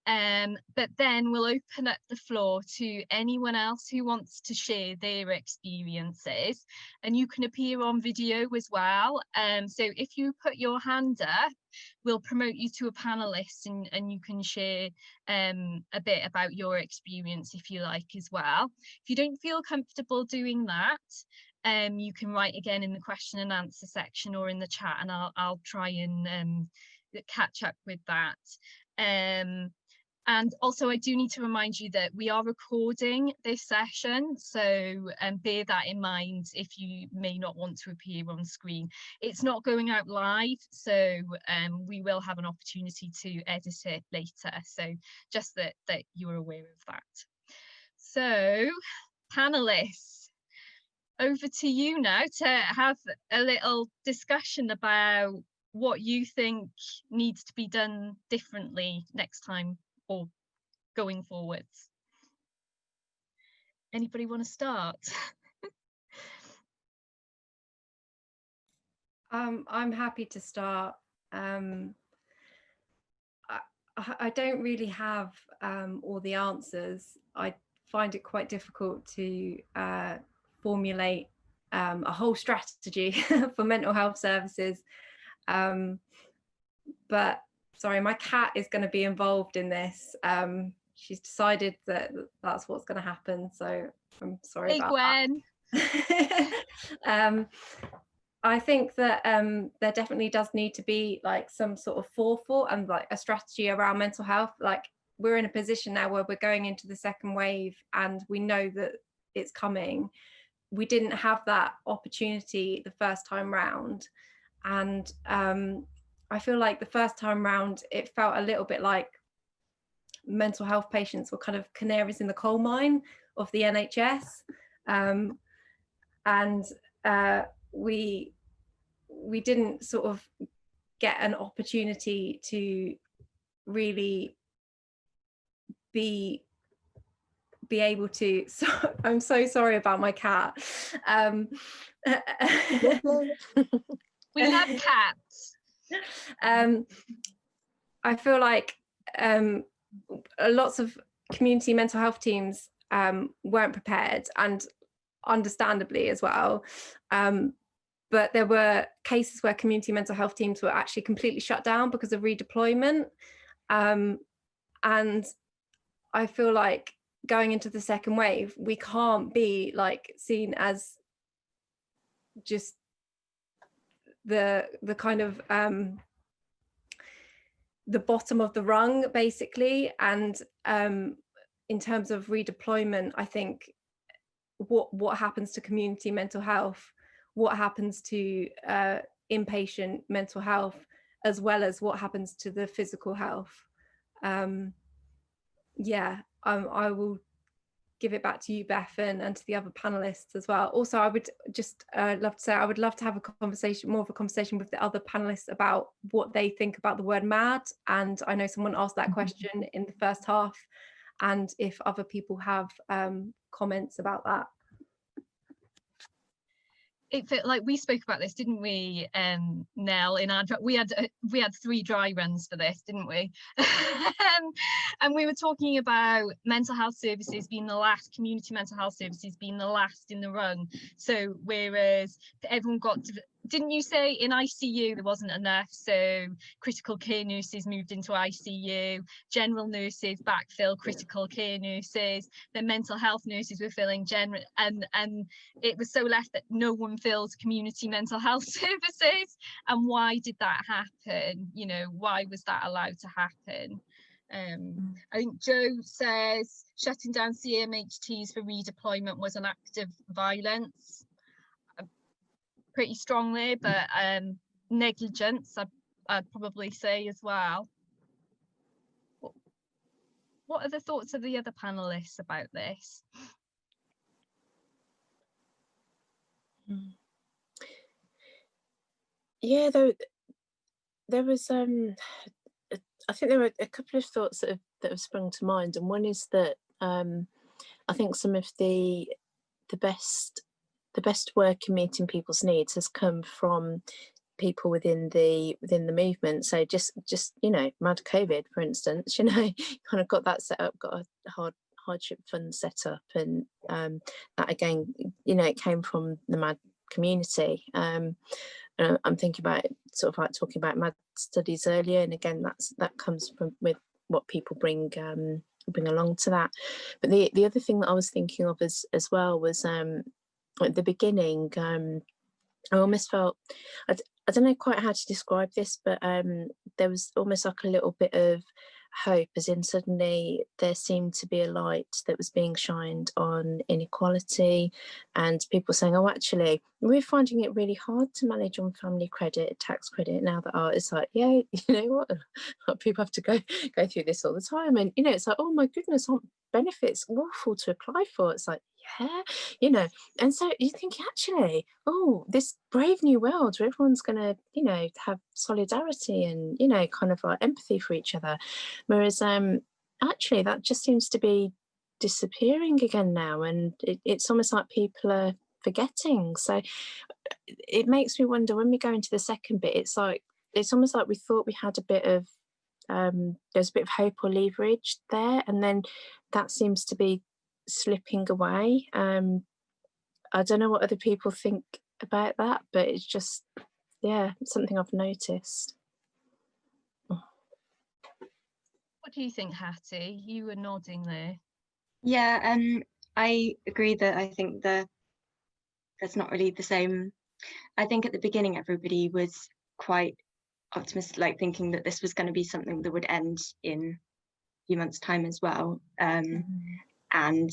But then we'll open up the floor to anyone else who wants to share their experiences. And you can appear on video as well. So if you put your hand up, we'll promote you to a panelist and you can share a bit about your experience if you like as well. If you don't feel comfortable doing that, you can write again in the question and answer section or in the chat, and I'll try and catch up with that. And also, I do need to remind you that we are recording this session, so bear that in mind if you may not want to appear on screen. It's not going out live, so we will have an opportunity to edit it later, so just that you're aware of that. So, panelists, over to you now to have a little discussion about what you think needs to be done differently next time or going forwards. Anybody want to start? I'm happy to start. I don't really have all the answers. I find it quite difficult to formulate a whole strategy for mental health services. But sorry, my cat is going to be involved in this. She's decided that that's what's going to happen. So I'm sorry about Gwen. that. I think that there definitely does need to be like some sort of forethought and like a strategy around mental health. Like we're in a position now where we're going into the second wave and we know that it's coming. We didn't have that opportunity the first time round. And I feel like the first time round, it felt a little bit like mental health patients were kind of canaries in the coal mine of the NHS. We didn't sort of get an opportunity to really be able to. So I'm so sorry about my cat. We love cats. I feel like lots of community mental health teams weren't prepared, and understandably as well. But there were cases where community mental health teams were actually completely shut down because of redeployment. And I feel like going into the second wave, we can't be like seen as just the kind of the bottom of the rung, basically. And in terms of redeployment, I think what happens to community mental health, what happens to inpatient mental health, as well as what happens to the physical health. I will give it back to you, Beth, and to the other panelists as well. Also, I would just love to say, I would love to have more of a conversation with the other panelists about what they think about the word mad. And I know someone asked that question in the first half, and if other people have comments about that. It felt like we spoke about this, didn't we, Nell? In our we had 3 dry runs for this, didn't we? And we were talking about mental health services being the last, community mental health services being the last in the run. So whereas everyone got to, didn't you say in ICU there wasn't enough, so critical care nurses moved into ICU, general nurses backfill critical care nurses, then mental health nurses were filling general, and it was so left that no one filled community mental health services. And why did that happen? You know, why was that allowed to happen? I think Joe says shutting down CMHTs for redeployment was an act of violence. Pretty strong there, but negligence, I'd probably say as well. What are the thoughts of the other panelists about this? Yeah, there was I think there were a couple of thoughts that have sprung to mind, and one is that I think some of the best work in meeting people's needs has come from people within the movement. So just mad COVID, for instance, kind of got that set up, got a hardship fund set up, and that again, it came from the MAD community. I'm thinking about sort of like talking about MAD studies earlier, and again that comes from with what people bring along to that. But the other thing that I was thinking of as well was at the beginning, I almost felt, I don't know quite how to describe this, but there was almost like a little bit of hope, as in suddenly there seemed to be a light that was being shined on inequality, and people saying, oh, actually, we're finding it really hard to manage on family credit, tax credit now that it's like, yeah, you know what, people have to go through this all the time. And, it's like, oh my goodness, aren't benefits awful to apply for? It's like, yeah, and so you think actually, oh, this brave new world where everyone's going to, have solidarity and, kind of like empathy for each other. Whereas actually that just seems to be disappearing again now, and it's almost like people are forgetting. So it makes me wonder, when we go into the second bit, it's almost like we thought we had a bit of there's a bit of hope or leverage there, and then that seems to be slipping away. I don't know what other people think about that, but it's just, something I've noticed. What do you think, Hattie? You were nodding there. Yeah, I agree that I think that's not really the same. I think at the beginning everybody was quite optimistic, like thinking that this was going to be something that would end in a few months' time as well. And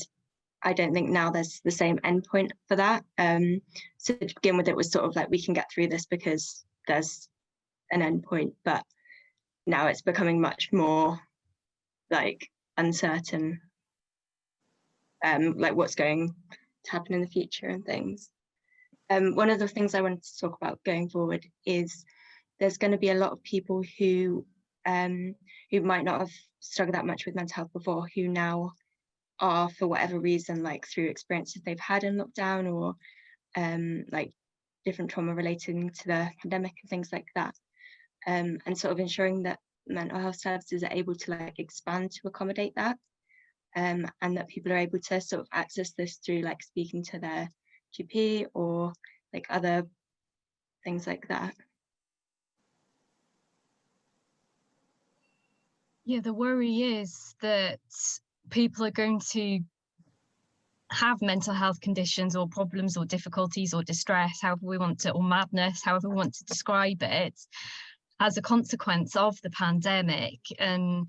I don't think now there's the same endpoint for that. So to begin with, it was sort of like, we can get through this because there's an endpoint, but now it's becoming much more like uncertain, like what's going to happen in the future and things. One of the things I wanted to talk about going forward is there's going to be a lot of people who might not have struggled that much with mental health before, who now are, for whatever reason, like through experiences they've had in lockdown, or like different trauma relating to the pandemic and things like that, and sort of ensuring that mental health services are able to like expand to accommodate that, and that people are able to sort of access this through like speaking to their GP or like other things like that. Yeah, the worry is that people are going to have mental health conditions or problems or difficulties or distress, however we want to, or madness, however we want to describe it, as a consequence of the pandemic. And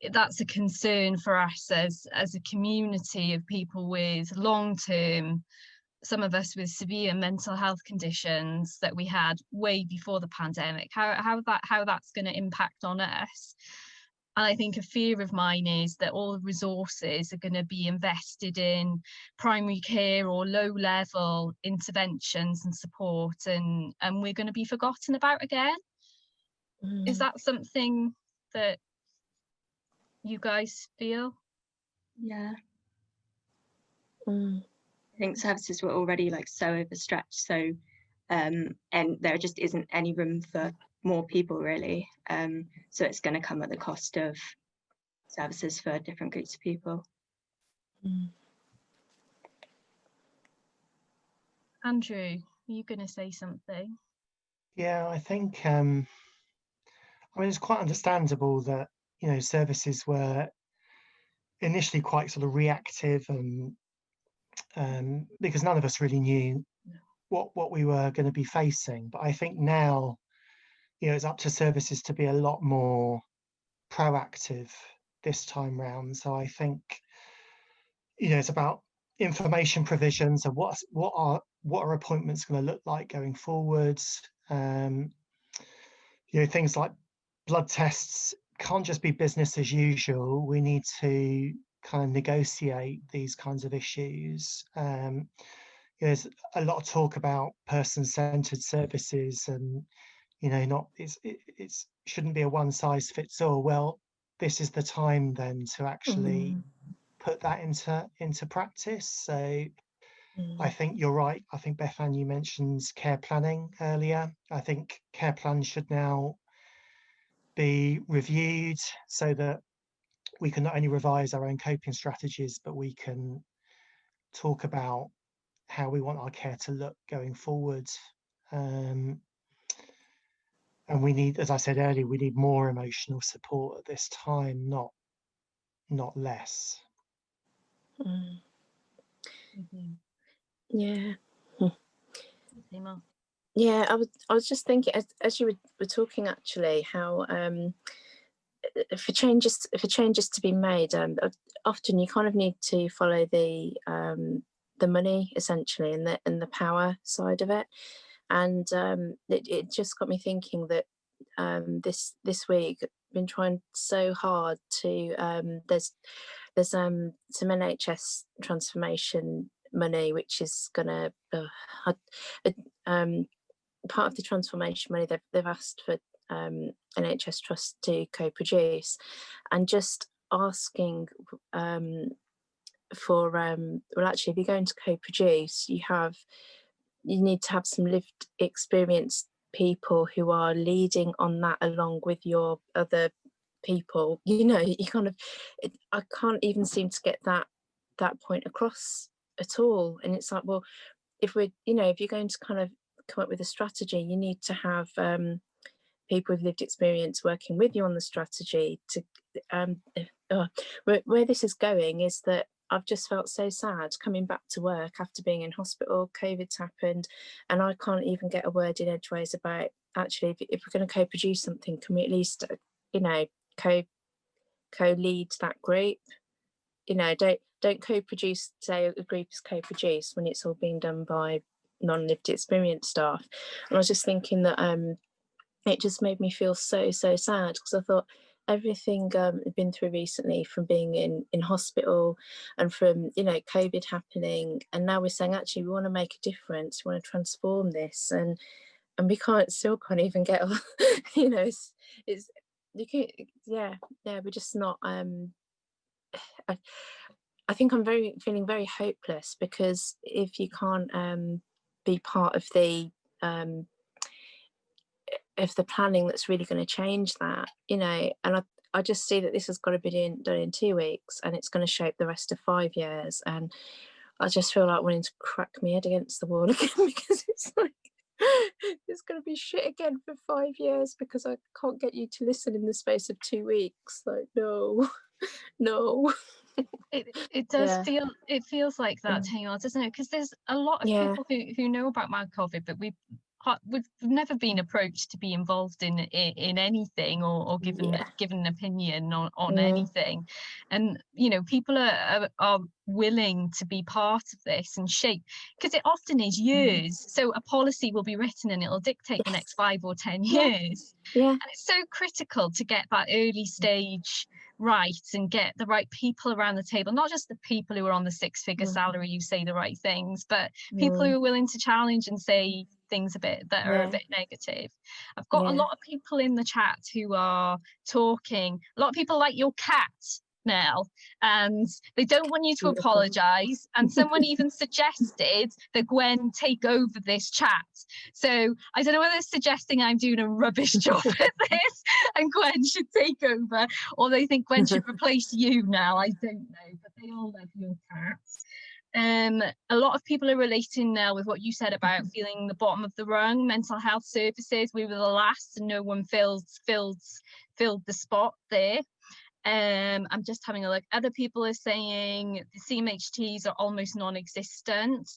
that's a concern for us as a community of people with long-term, some of us with severe mental health conditions that we had way before the pandemic, how that's going to impact on us. And I think a fear of mine is that all the resources are going to be invested in primary care or low-level interventions and support, and we're going to be forgotten about again. Is that something that you guys feel? Yeah. I think services were already like so overstretched, so and there just isn't any room for more people really, so it's going to come at the cost of services for different groups of people. Andrew, are you going to say something? Yeah, I think I mean, it's quite understandable that services were initially quite sort of reactive, and because none of us really knew what we were going to be facing. But I think now, it's up to services to be a lot more proactive this time round. So I think, it's about information provision. So what are appointments going to look like going forwards? things like blood tests can't just be business as usual. We need to kind of negotiate these kinds of issues. There's a lot of talk about person-centered services, and not it shouldn't be a one size fits all. Well, this is the time then to actually put that into practice. So I think you're right. I think, Beth Ann, you mentioned care planning earlier. I think care plans should now be reviewed so that we can not only revise our own coping strategies, but we can talk about how we want our care to look going forward. And we need, as I said earlier, we need more emotional support at this time, not less. Yeah. Emma? Yeah, I was just thinking as you were talking, actually, how for changes to be made, often you kind of need to follow the money, essentially, and the power side of it. And it just got me thinking that this week I've been trying so hard to there's some NHS transformation money, which is gonna part of the transformation money. They've asked for NHS Trust to co-produce, and just asking for well, actually, if you're going to co-produce, you need to have some lived experience people who are leading on that along with your other people. You kind of, I can't even seem to get that point across at all. And it's like, well, if if you're going to kind of come up with a strategy, you need to have people with lived experience working with you on the strategy. To where this is going is that I've just felt so sad coming back to work after being in hospital. COVID's happened, and I can't even get a word in edgeways about, actually, if we're going to co-produce something, can we at least co-lead that group? Don't co-produce, say a group is co-produced when it's all being done by non-lived experience staff. And I was just thinking that it just made me feel so sad, because I thought everything I've been through recently, from being in hospital and from COVID happening, and now we're saying, actually, we want to make a difference, we want to transform this, and we still can't even get it's you can, we're just not I think I'm feeling very hopeless, because if you can't be part of the planning that's really going to change that, and I just see that this has got to be done in 2 weeks, and it's going to shape the rest of 5 years, and I just feel like wanting to crack my head against the wall again, because it's like, it's going to be shit again for 5 years because I can't get you to listen in the space of 2 weeks. Like, no. It does feel, it feels like that, Taylor, doesn't it? Because there's a lot of people who know about Mad COVID, but we've never been approached to be involved in anything or given an opinion on anything. And people are willing to be part of this and shape, because it often is years. So a policy will be written and it'll dictate the next 5 or 10 years. And it's so critical to get that early stage right and get the right people around the table, not just the people who are on the 6-figure salary who say the right things, but people who are willing to challenge and say things that are a bit negative. I've got a lot of people in the chat who are talking, a lot of people like your cat, Nell, and they don't want you to apologize, and someone even suggested that Gwen take over this chat. So I don't know whether it's suggesting I'm doing a rubbish job at this and Gwen should take over, or they think Gwen should replace you now. I don't know, but they all love your cats. A lot of people are relating now with what you said about feeling the bottom of the rung. Mental health services, we were the last and no one filled the spot there. I'm just having a look. Other people are saying the CMHTs are almost non-existent.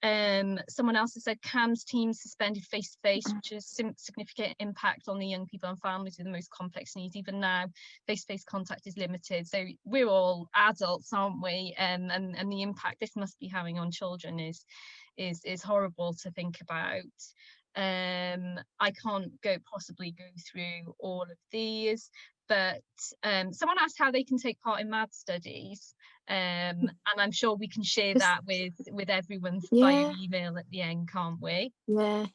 Someone else has said CAMHS teams suspended face-to-face, which is significant impact on the young people and families with the most complex needs. Even now, face-to-face contact is limited. So we're all adults, aren't we? And the impact this must be having on children is horrible to think about. I can't possibly go through all of these, but someone asked how they can take part in math studies, and I'm sure we can share that with everyone via email at the end, can't we? Yeah.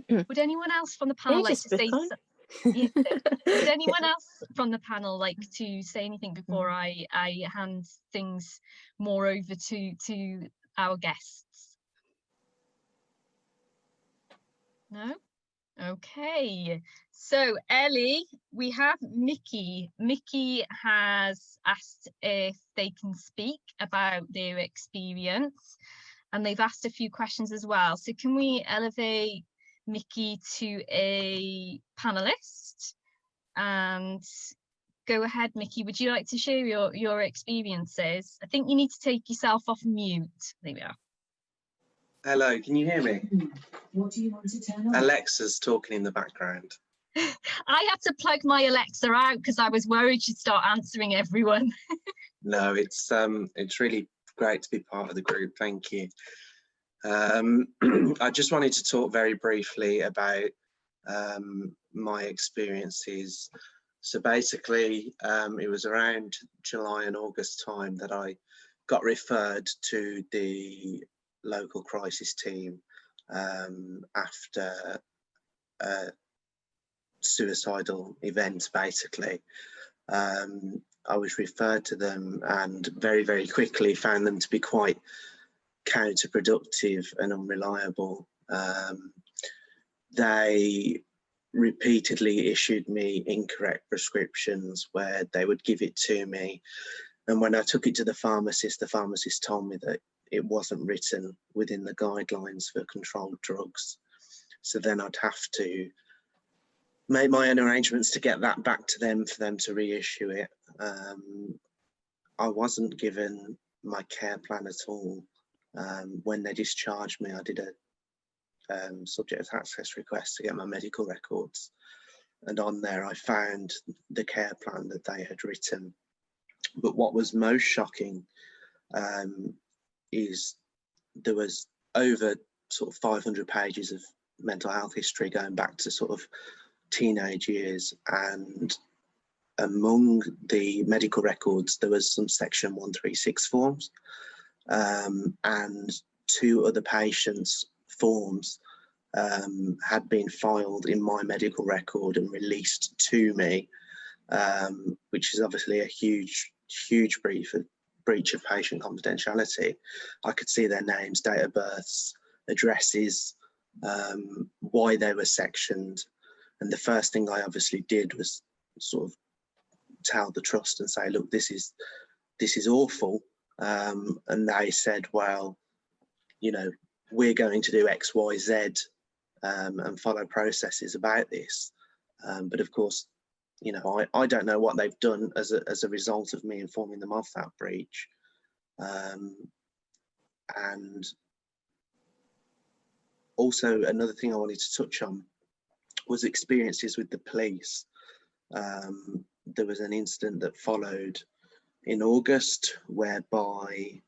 Would anyone else from the panel like to say something? Would anyone else from the panel like to say anything before I hand things more over to our guests? No? Okay, so Ellie, we have Mickey. Mickey has asked if they can speak about their experience, and they've asked a few questions as well. So can we elevate Mickey to a panelist? And go ahead, Mickey, would you like to share your experiences? I think you need to take yourself off mute. There we are. Hello, can you hear me? What do you want to turn on? Alexa's talking in the background. I had to plug my Alexa out because I was worried she'd start answering everyone. No, it's really great to be part of the group. Thank you. I just wanted to talk very briefly about my experiences. So basically, it was around July and August time that I got referred to the local crisis team after a suicidal event, basically. I was referred to them and very, very quickly found them to be quite counterproductive and unreliable. They repeatedly issued me incorrect prescriptions where they would give it to me, and when I took it to the pharmacist told me that it wasn't written within the guidelines for controlled drugs. So then I'd have to make my own arrangements to get that back to them for them to reissue it. I wasn't given my care plan at all. When they discharged me, I did a subject access request to get my medical records. And on there, I found the care plan that they had written. But what was most shocking is there was over sort of 500 pages of mental health history going back to sort of teenage years, and among the medical records there was some section 136 forms, and 2 other patients' forms had been filed in my medical record and released to me, which is obviously a huge breach of patient confidentiality. I could see their names, date of births, addresses, why they were sectioned. And the first thing I obviously did was sort of tell the trust and say, look, this is awful. And they said, well, you know, we're going to do X, Y, Z and follow processes about this. But of course, you know, I don't know what they've done as a result of me informing them of that breach. And also another thing I wanted to touch on was experiences with the police. There was an incident that followed in August whereby,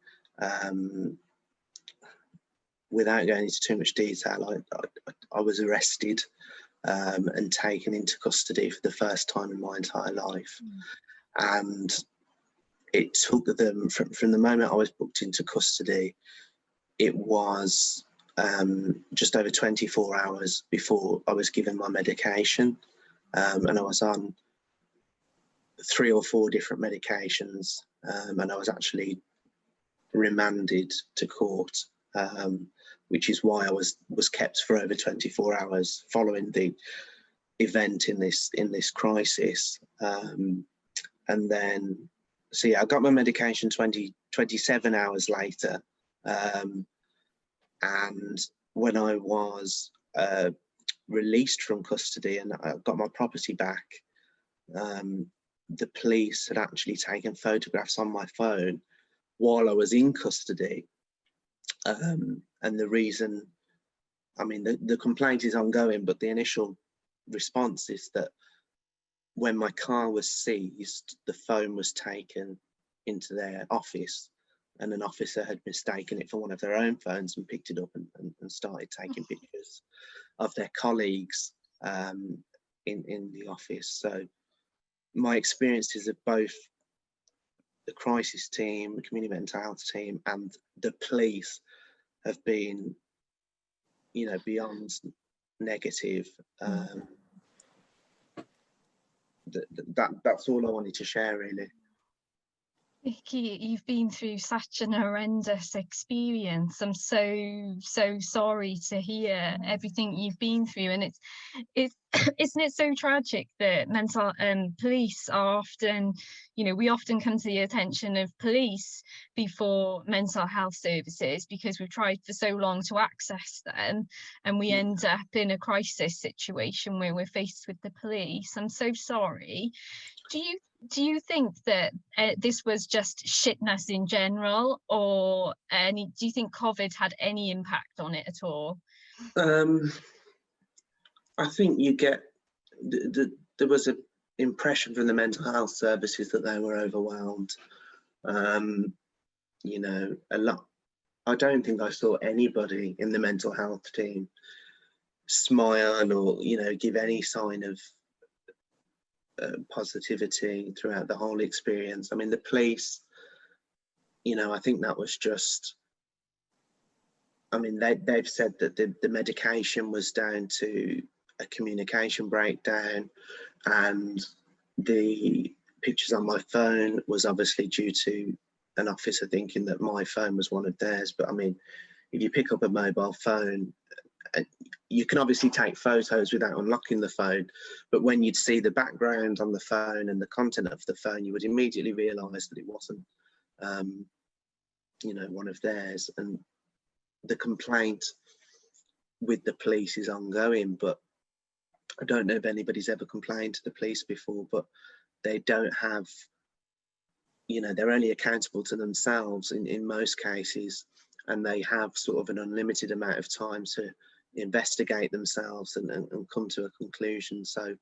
without going into too much detail, I was arrested and taken into custody for the first time in my entire life. And it took them, from the moment I was booked into custody, it was just over 24 hours before I was given my medication. And I was on 3 or 4 different medications, and I was actually remanded to court, which is why I was kept for over 24 hours following the event in this crisis. And then, so yeah, I got my medication 27 hours later. And when I was released from custody and I got my property back, the police had actually taken photographs on my phone while I was in custody. And the reason, I mean, the complaint is ongoing, but the initial response is that when my car was seized, the phone was taken into their office and an officer had mistaken it for one of their own phones and picked it up and started taking pictures. of their colleagues in the office. So my experiences of both the crisis team, the community mental health team, and the police have been, you know, beyond negative. That's all I wanted to share, really. Vicky, you've been through such an horrendous experience. I'm so sorry to hear everything you've been through, and it's isn't it so tragic that mental police are often, you know, we often come to the attention of police before mental health services because we've tried for so long to access them, and we end up in a crisis situation where we're faced with the police. I'm so sorry. Do you think that this was just shitness in general, or do you think COVID had any impact on it at all? I think you get there was an impression from the mental health services that they were overwhelmed. You know, a lot. I don't think I saw anybody in the mental health team smile or, you know, give any sign of positivity throughout the whole experience. I mean, the police, you know, I think that was just, I mean, they've said that the medication was down to a communication breakdown, and the pictures on my phone was obviously due to an officer thinking that my phone was one of theirs. But I mean, if you pick up a mobile phone, you can obviously take photos without unlocking the phone, but when you'd see the background on the phone and the content of the phone, you would immediately realise that it wasn't, you know, one of theirs. And the complaint with the police is ongoing, but I don't know if anybody's ever complained to the police before, but they don't have, you know, they're only accountable to themselves in most cases, and they have sort of an unlimited amount of time to investigate themselves and come to a conclusion. So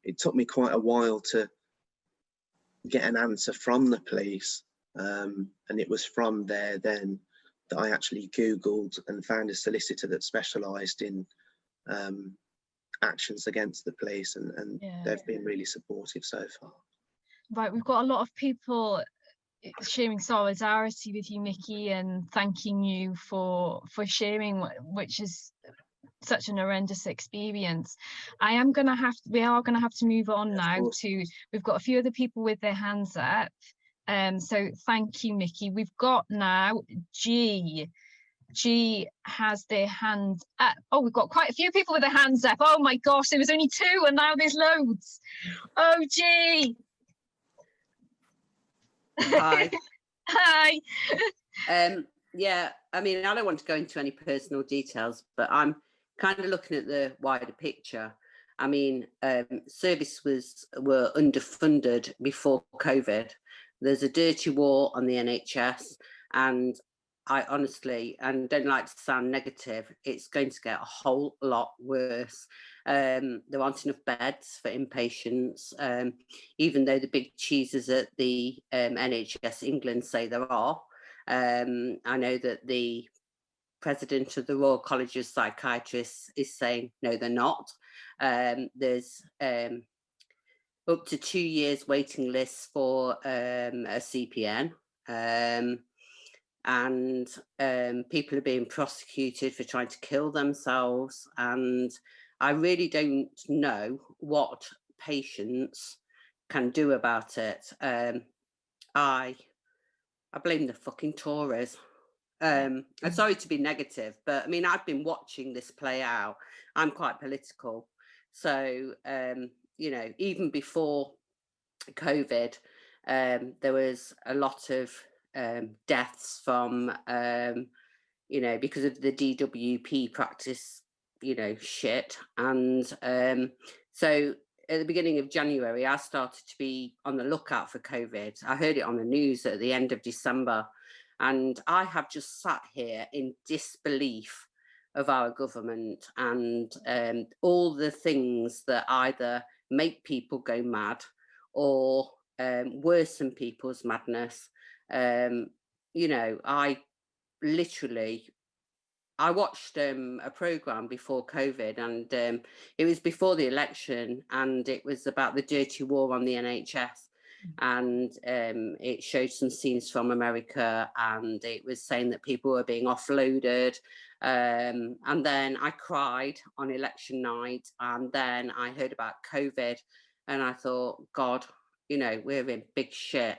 it took me quite a while to get an answer from the police, and it was from there then that I actually Googled and found a solicitor that specialised in actions against the police, and they've been really supportive so far. Right, we've got a lot of people sharing solidarity with you, Mickey, and thanking you for sharing, which is such an horrendous experience. We are going to have to move on now to, we've got a few other people with their hands up. So thank you, Mickey. We've got now G has their hand up. Oh, we've got quite a few people with their hands up. Oh my gosh, there was only 2 and now there's loads. Oh, G. Hi. Hi. Yeah, I mean, I don't want to go into any personal details, but I'm kind of looking at the wider picture. I mean, services were underfunded before COVID. There's a dirty war on the NHS, and I honestly, and don't like to sound negative, it's going to get a whole lot worse. There aren't enough beds for inpatients, even though the big cheeses at the NHS England say there are. I know that the president of the Royal College of Psychiatrists is saying no, they're not. There's up to 2 years waiting lists for a CPN, and people are being prosecuted for trying to kill themselves, and I really don't know what patients can do about it. I blame the fucking Tories. I'm sorry to be negative, but I mean, I've been watching this play out. I'm quite political. So, you know, even before COVID, there was a lot of deaths from, you know, because of the DWP practice, you know, shit. And so at the beginning of January, I started to be on the lookout for COVID. I heard it on the news at the end of December. And I have just sat here in disbelief of our government and all the things that either make people go mad or worsen people's madness. You know, I I watched a programme before COVID, and it was before the election, and it was about the dirty war on the NHS. And it showed some scenes from America, and it was saying that people were being offloaded. And then I cried on election night, and then I heard about COVID, and I thought, God, you know, we're in big shit.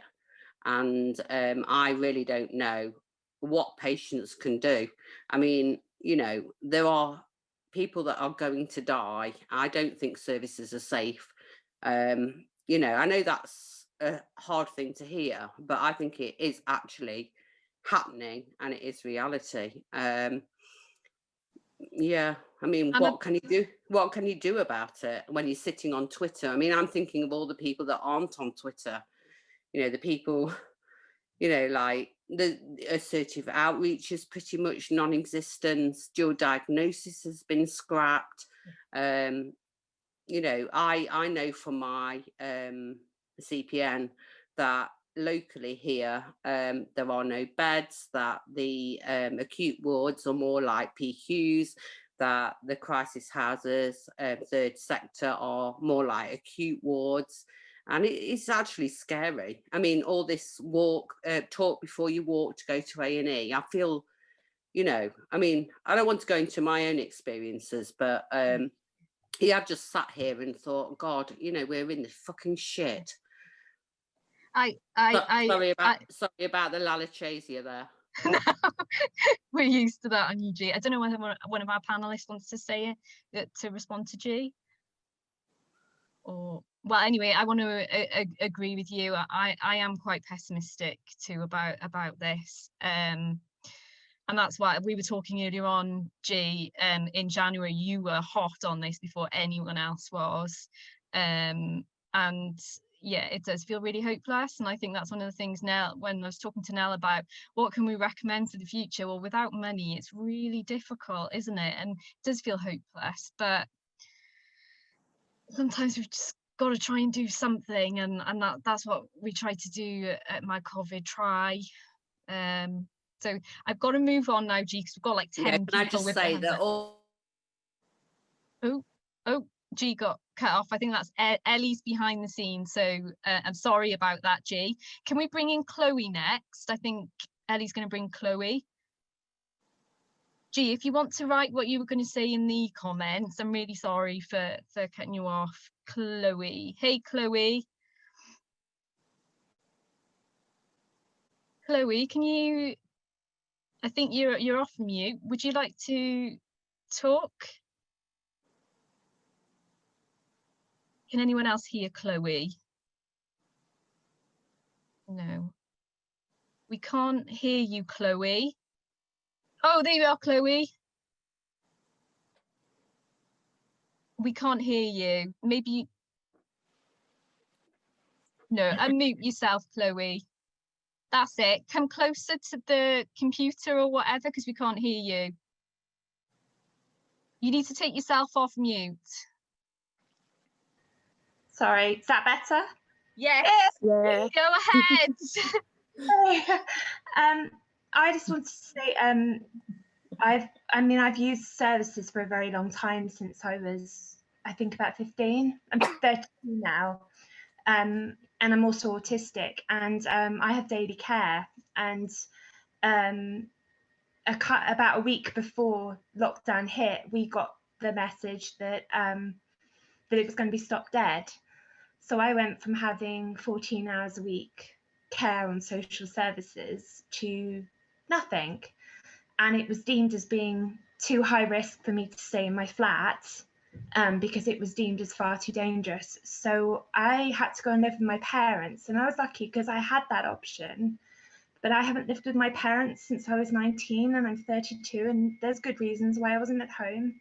And I really don't know what patients can do. I mean, you know, there are people that are going to die. I don't think services are safe. You know, I know that's a hard thing to hear, but I think it is actually happening, and it is reality. Yeah, I mean, what can you do? What can you do about it when you're sitting on Twitter? I mean, I'm thinking of all the people that aren't on Twitter. You know, the people, you know, like the assertive outreach is pretty much non-existent. Dual diagnosis has been scrapped. You know, I know from my CPN that locally here there are no beds, that the acute wards are more like PQs, that the crisis houses, third sector, are more like acute wards. And it's actually scary. I mean, all this talk before you walk to go to A&E, I feel, you know, I mean, I don't want to go into my own experiences, but yeah, I've just sat here and thought, God, you know, we're in this fucking shit. Sorry about the Lalachasia there. No, we're used to that on you, G. I don't know whether one of our panelists wants to say it to respond to G. Or, well, anyway, I want to agree with you. I am quite pessimistic too about this. And that's why we were talking earlier on, G, in January, you were hot on this before anyone else was. And yeah, it does feel really hopeless. And I think that's one of the things now, when I was talking to Nell about what can we recommend for the future? Well, without money, it's really difficult, isn't it? And it does feel hopeless, but sometimes we've just got to try and do something. And that's what we tried to do at my COVID try. So I've got to move on now, G, because we've got like 10 people. Can I just say that all... Oh, G got cut off. I think that's Ellie's behind the scenes. So I'm sorry about that, G. Can we bring in Chloe next? I think Ellie's going to bring Chloe. G, if you want to write what you were going to say in the comments, I'm really sorry for cutting you off. Chloe. Hey, Chloe. Chloe, can you... I think you're off mute. Would you like to talk? Can anyone else hear Chloe? No. We can't hear you, Chloe. Oh, there you are, Chloe. We can't hear you. Maybe... No, unmute yourself, Chloe. That's it. Come closer to the computer or whatever, because we can't hear you. You need to take yourself off mute. Sorry, is that better? Yes. Yeah. Go ahead. I just wanted to say, I've used services for a very long time, since I was, I think, about 15. I'm 13 now. And I'm also autistic, and I have daily care. And about a week before lockdown hit, we got the message that that it was going to be stopped dead. So I went from having 14 hours a week care on social services to nothing, and it was deemed as being too high risk for me to stay in my flat. Because it was deemed as far too dangerous. So I had to go and live with my parents, and I was lucky because I had that option. But I haven't lived with my parents since I was 19, and I'm 32, and there's good reasons why I wasn't at home.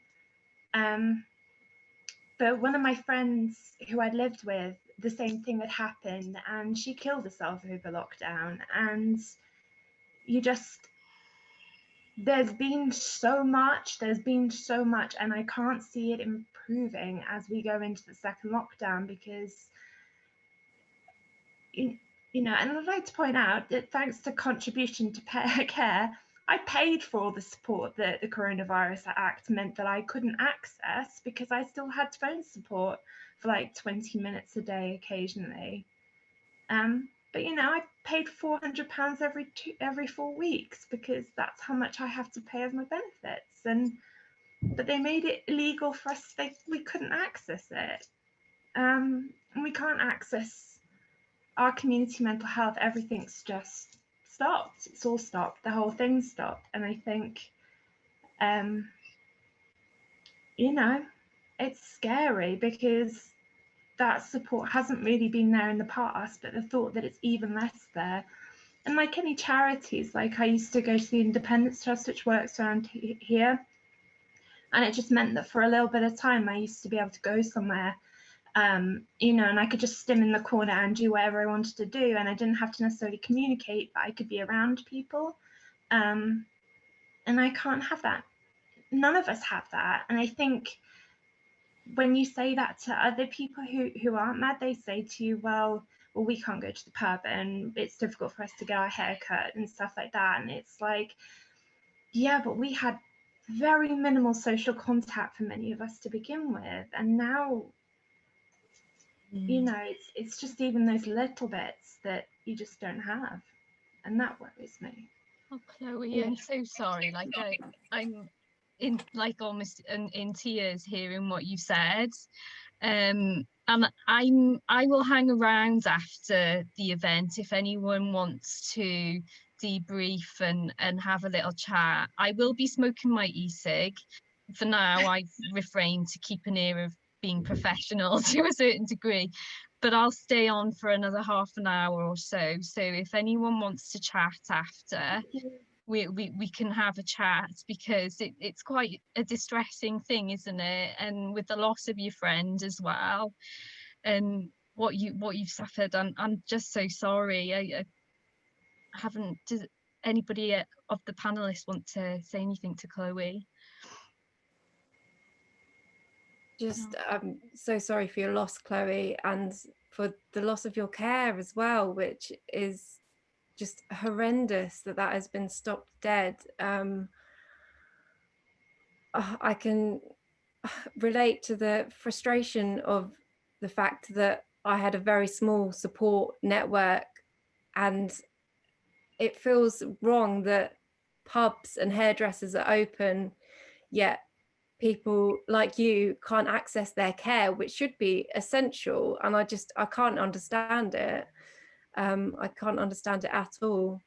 But one of my friends who I'd lived with, the same thing had happened, and she killed herself over lockdown. And there's been so much, and I can't see it improving as we go into the second lockdown, because, you know, and I'd like to point out that thanks to contribution to care, I paid for all the support that the Coronavirus Act meant that I couldn't access, because I still had phone support for like 20 minutes a day occasionally. But you know, I paid £400 every 4 weeks, because that's how much I have to pay as my benefits. But they made it illegal for us. We couldn't access it. And we can't access our community mental health. Everything's just stopped. It's all stopped. The whole thing stopped. And I think, you know, it's scary, because that support hasn't really been there in the past, but the thought that it's even less there. And like any charities, like I used to go to the Independence Trust, which works around here, and it just meant that for a little bit of time I used to be able to go somewhere, you know, and I could just stim in the corner and do whatever I wanted to do, and I didn't have to necessarily communicate, but I could be around people. And I can't have that. None of us have that. And I think when you say that to other people who aren't mad, they say to you, well, we can't go to the pub and it's difficult for us to get our hair cut and stuff like that. And it's like, yeah, but we had very minimal social contact for many of us to begin with. And now, you know, it's just even those little bits that you just don't have. And that worries me. Oh, Chloe, Yeah. I'm so sorry. Like I'm in like almost in tears hearing what you said. And I will hang around after the event if anyone wants to debrief and have a little chat. I will be smoking my e-cig. For now, I've refrained to keep an ear of being professional to a certain degree, but I'll stay on for another half an hour or so. So if anyone wants to chat after, we can have a chat, because it's quite a distressing thing, isn't it? And with the loss of your friend as well, and what you've suffered, I'm just so sorry. I haven't. Does anybody of the panelists want to say anything to Chloe? Just I'm so sorry for your loss, Chloe, and for the loss of your care as well, which is just horrendous that has been stopped dead. I can relate to the frustration of the fact that I had a very small support network, and it feels wrong that pubs and hairdressers are open, yet people like you can't access their care, which should be essential. And I can't understand it. I can't understand it at all.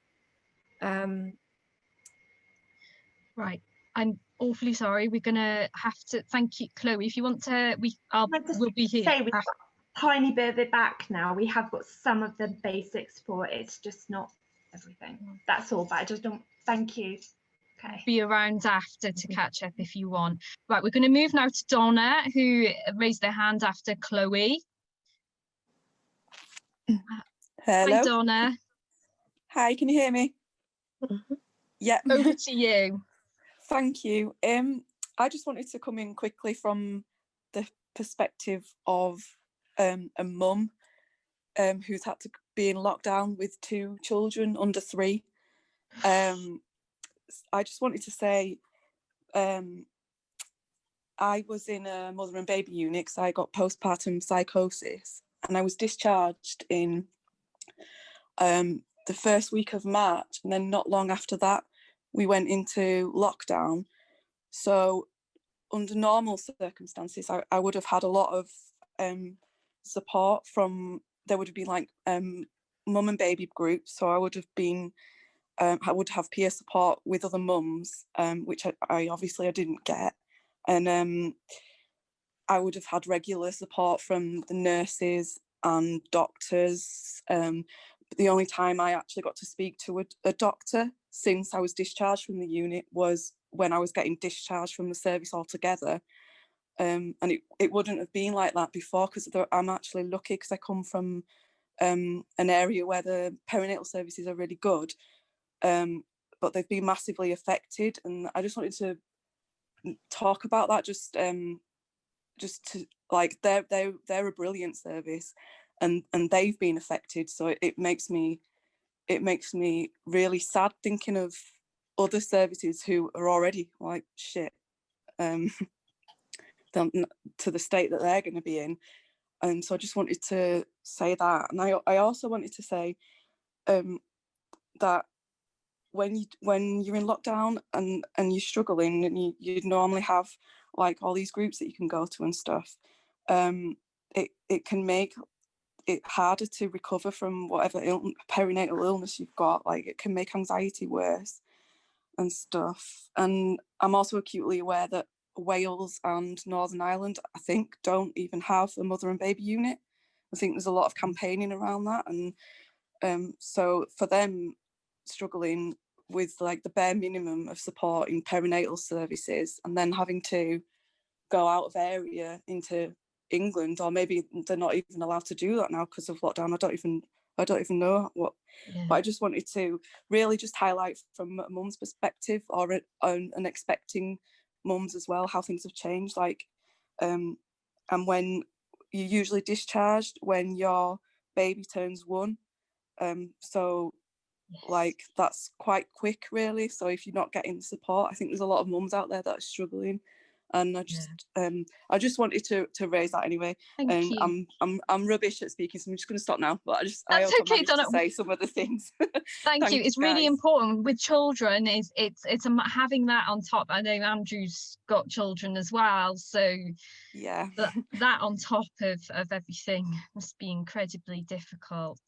Right, I'm awfully sorry. We're gonna have to thank you, Chloe. If you want to, we'll be here. Say we've got a tiny bit of it back now. We have got some of the basic support. It's just not everything. That's all. But I just don't. Thank you. Okay. Be around after to catch up if you want. Right, we're going to move now to Donna, who raised their hand after Chloe. Hello. Hi, Donna. Hi, can you hear me? Mm-hmm. Yeah. Over to you. Thank you. I just wanted to come in quickly from the perspective of a mum who's had to be in lockdown with 2 children under 3. I just wanted to say I was in a mother and baby unit because I got postpartum psychosis, and I was discharged in the first week of March, and then not long after that we went into lockdown. So under normal circumstances I would have had a lot of support from, there would have been like mum and baby groups, so I would have been I would have peer support with other mums, which I obviously I didn't get, and I would have had regular support from the nurses and doctors. But the only time I actually got to speak to a doctor since I was discharged from the unit was when I was getting discharged from the service altogether. And it wouldn't have been like that before, because I'm actually lucky because I come from an area where the perinatal services are really good. But they've been massively affected, and I just wanted to talk about that, just to like they're a brilliant service, and they've been affected, so it makes me really sad thinking of other services who are already like shit to the state that they're going to be in. And so I just wanted to say that. And I also wanted to say that when you're in lockdown and you're struggling, and you normally have like all these groups that you can go to and stuff, it can make it harder to recover from whatever perinatal illness you've got. Like, it can make anxiety worse and stuff. And I'm also acutely aware that Wales and Northern Ireland, I think, don't even have a mother and baby unit. I think there's a lot of campaigning around that, and so for them struggling with like the bare minimum of support in perinatal services, and then having to go out of area into England, or maybe they're not even allowed to do that now because of lockdown. I don't even know what. Yeah. But I just wanted to really just highlight from a mum's perspective, or an expecting mums as well, how things have changed. Like, and when you're usually discharged when your baby turns 1, so like that's quite quick, really. So if you're not getting support, I think there's a lot of mums out there that are struggling. And I just wanted to raise that anyway. Thank you. I'm rubbish at speaking, so I'm just going to stop now. But I That's also okay, managed Donna. to say some of the things. Thank you. It's really guys. important with children. It's having that on top. I know Andrew's got children as well, so yeah, that on top of everything must be incredibly difficult.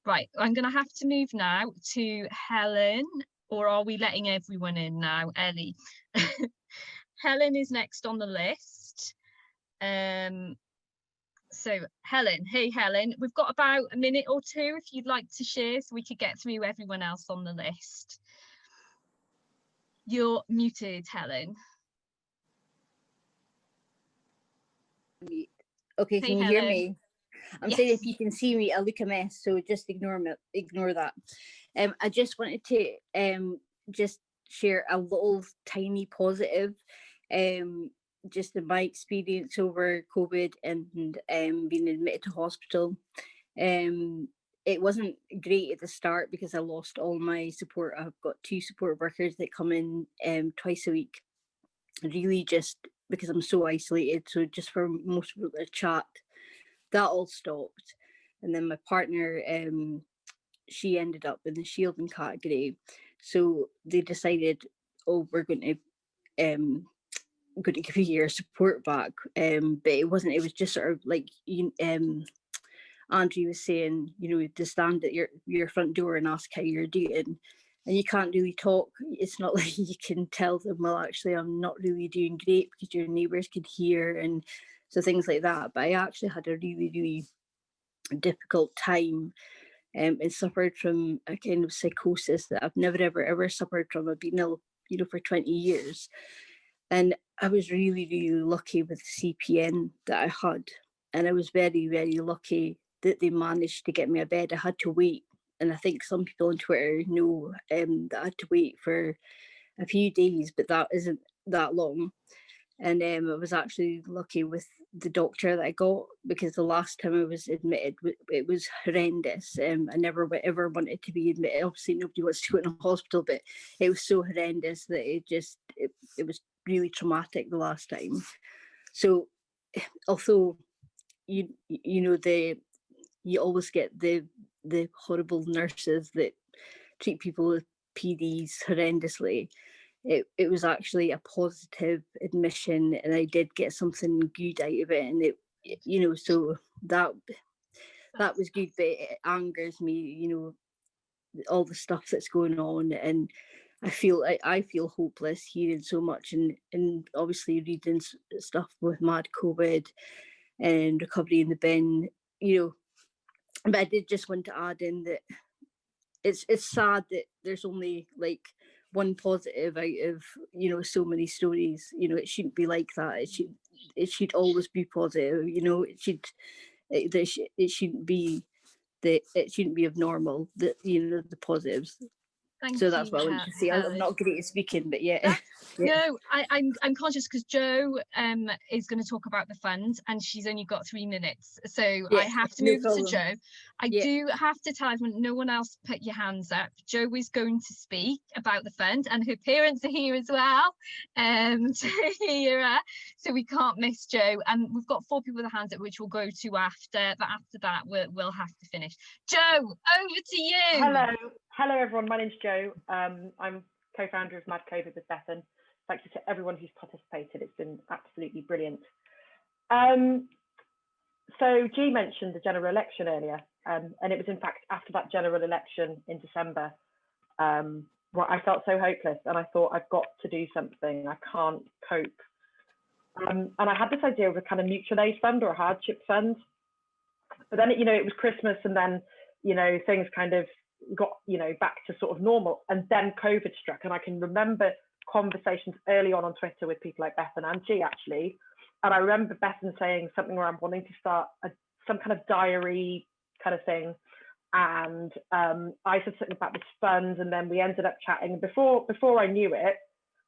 Right, I'm going to have to move now to Helen, or are we letting everyone in now? Ellie. Helen is next on the list. So Helen, hey Helen, we've got about a minute or two if you'd like to share, so we could get through everyone else on the list. You're muted, Helen. Okay, can you hear me? I'm saying if you can see me, I look a mess, so just ignore that. I just wanted to just share a little tiny positive, just in my experience over COVID and being admitted to hospital. It wasn't great at the start because I lost all my support. I've got 2 support workers that come in twice a week, really just because I'm so isolated. So just for most of the chat, that all stopped. And then my partner, she ended up in the shielding category. So they decided, oh, we're going to give you your support back. But it wasn't, it was just sort of like, Andrew was saying, to stand at your front door and ask how you're doing. And you can't really talk. It's not like you can tell them, well, actually, I'm not really doing great, because your neighbours could hear, and so things like that. But I actually had a really, really difficult time and suffered from a kind of psychosis that I've never, ever suffered from. I've been ill, for 20 years. And I was really, really lucky with the CPN that I had. And I was very, very lucky that they managed to get me a bed. I had to wait. And I think some people on Twitter know that I had to wait for a few days, but that isn't that long. And I was actually lucky with the doctor that I got, because the last time I was admitted, it was horrendous. I never ever wanted to be admitted. Obviously, nobody wants to go in a hospital, but it was so horrendous that it was really traumatic the last time. So, although you always get the horrible nurses that treat people with PDs horrendously, it was actually a positive admission, and I did get something good out of it, and it so that was good. But it angers me, all the stuff that's going on, and I feel hopeless hearing so much, and obviously reading stuff with Mad COVID and Recovery in the Bin, but I did just want to add in that it's sad that there's only like one positive out of so many stories. It shouldn't be like that. It should always be positive. It shouldn't be abnormal. The positives. Thank So that's you, what I wanted to say. I'm Helen. not great at speaking, but yeah. No, I'm conscious because Jo is going to talk about the fund and she's only got 3 minutes, so I have to no move problem. to Jo. I do have to tell everyone, no one else put your hands up. Jo is going to speak about the fund and her parents are here as well to hear her, so we can't miss Jo. And we've got 4 people with their hands up, which we'll go to after, but after that we'll have to finish. Jo, over to you. Hello everyone, my name's Jo. I'm co-founder of Mad COVID with Bethan. Thank you to everyone who's participated. It's been absolutely brilliant. So G mentioned the general election earlier, and it was in fact after that general election in December where I felt so hopeless and I thought, I've got to do something, I can't cope. And I had this idea of a kind of mutual aid fund or a hardship fund. But then, it was Christmas and then, things kind of got, back to sort of normal. And then COVID struck. And I can remember conversations early on Twitter with people like Bethan and G actually. And I remember Bethan saying something around wanting to start some kind of diary kind of thing. And I said something about this fund, and then we ended up chatting. Before I knew it,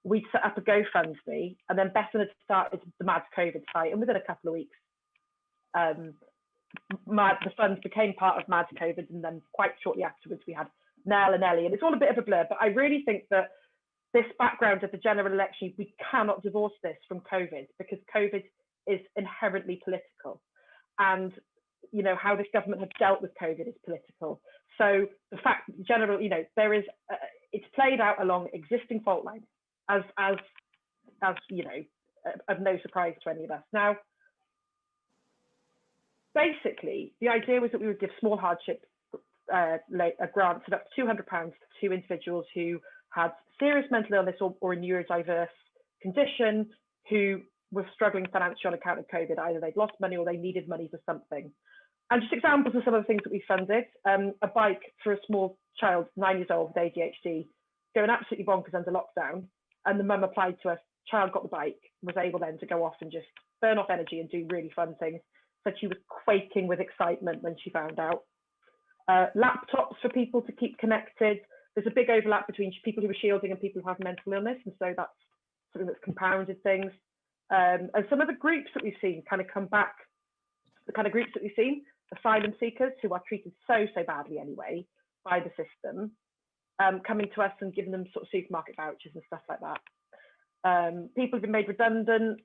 we'd set up a GoFundMe, and then Bethan had started the Mad COVID site, and within a couple of weeks, the fund became part of Mad COVID, and then quite shortly afterwards we had Nell and Ellie, and it's all a bit of a blur, but I really think that this background of the general election, we cannot divorce this from COVID, because COVID is inherently political, and how this government have dealt with COVID is political. So the fact general, there is it's played out along existing fault lines, as of no surprise to any of us. Now, basically, the idea was that we would give small hardship grants of up to £200 to individuals who had serious mental illness or a neurodiverse condition, who were struggling financially on account of COVID. Either they'd lost money or they needed money for something. And just examples of some of the things that we funded: a bike for a small child, 9 years old with ADHD, going absolutely bonkers under lockdown. And the mum applied to us, child got the bike, was able then to go off and just burn off energy and do really fun things. Said she was quaking with excitement when she found out. Laptops for people to keep connected. There's a big overlap between people who are shielding and people who have mental illness, and so that's something that's compounded things. And some of the groups that we've seen kind of come back, the kind of groups that we've seen, asylum seekers who are treated so badly anyway by the system, coming to us and giving them sort of supermarket vouchers and stuff like that. People who've been made redundant,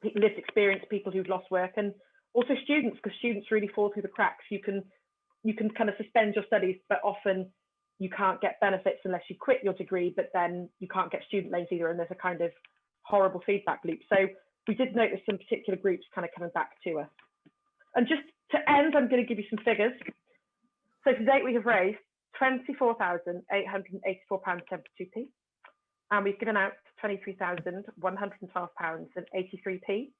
lived experience, people who've lost work, and also students, because students really fall through the cracks. You can kind of suspend your studies, but often you can't get benefits unless you quit your degree, but then you can't get student loans either, and there's a kind of horrible feedback loop. So we did notice some particular groups kind of coming back to us. And just to end, I'm going to give you some figures. So to date, we have raised £24,884.72p, and we've given out £23,112.83p.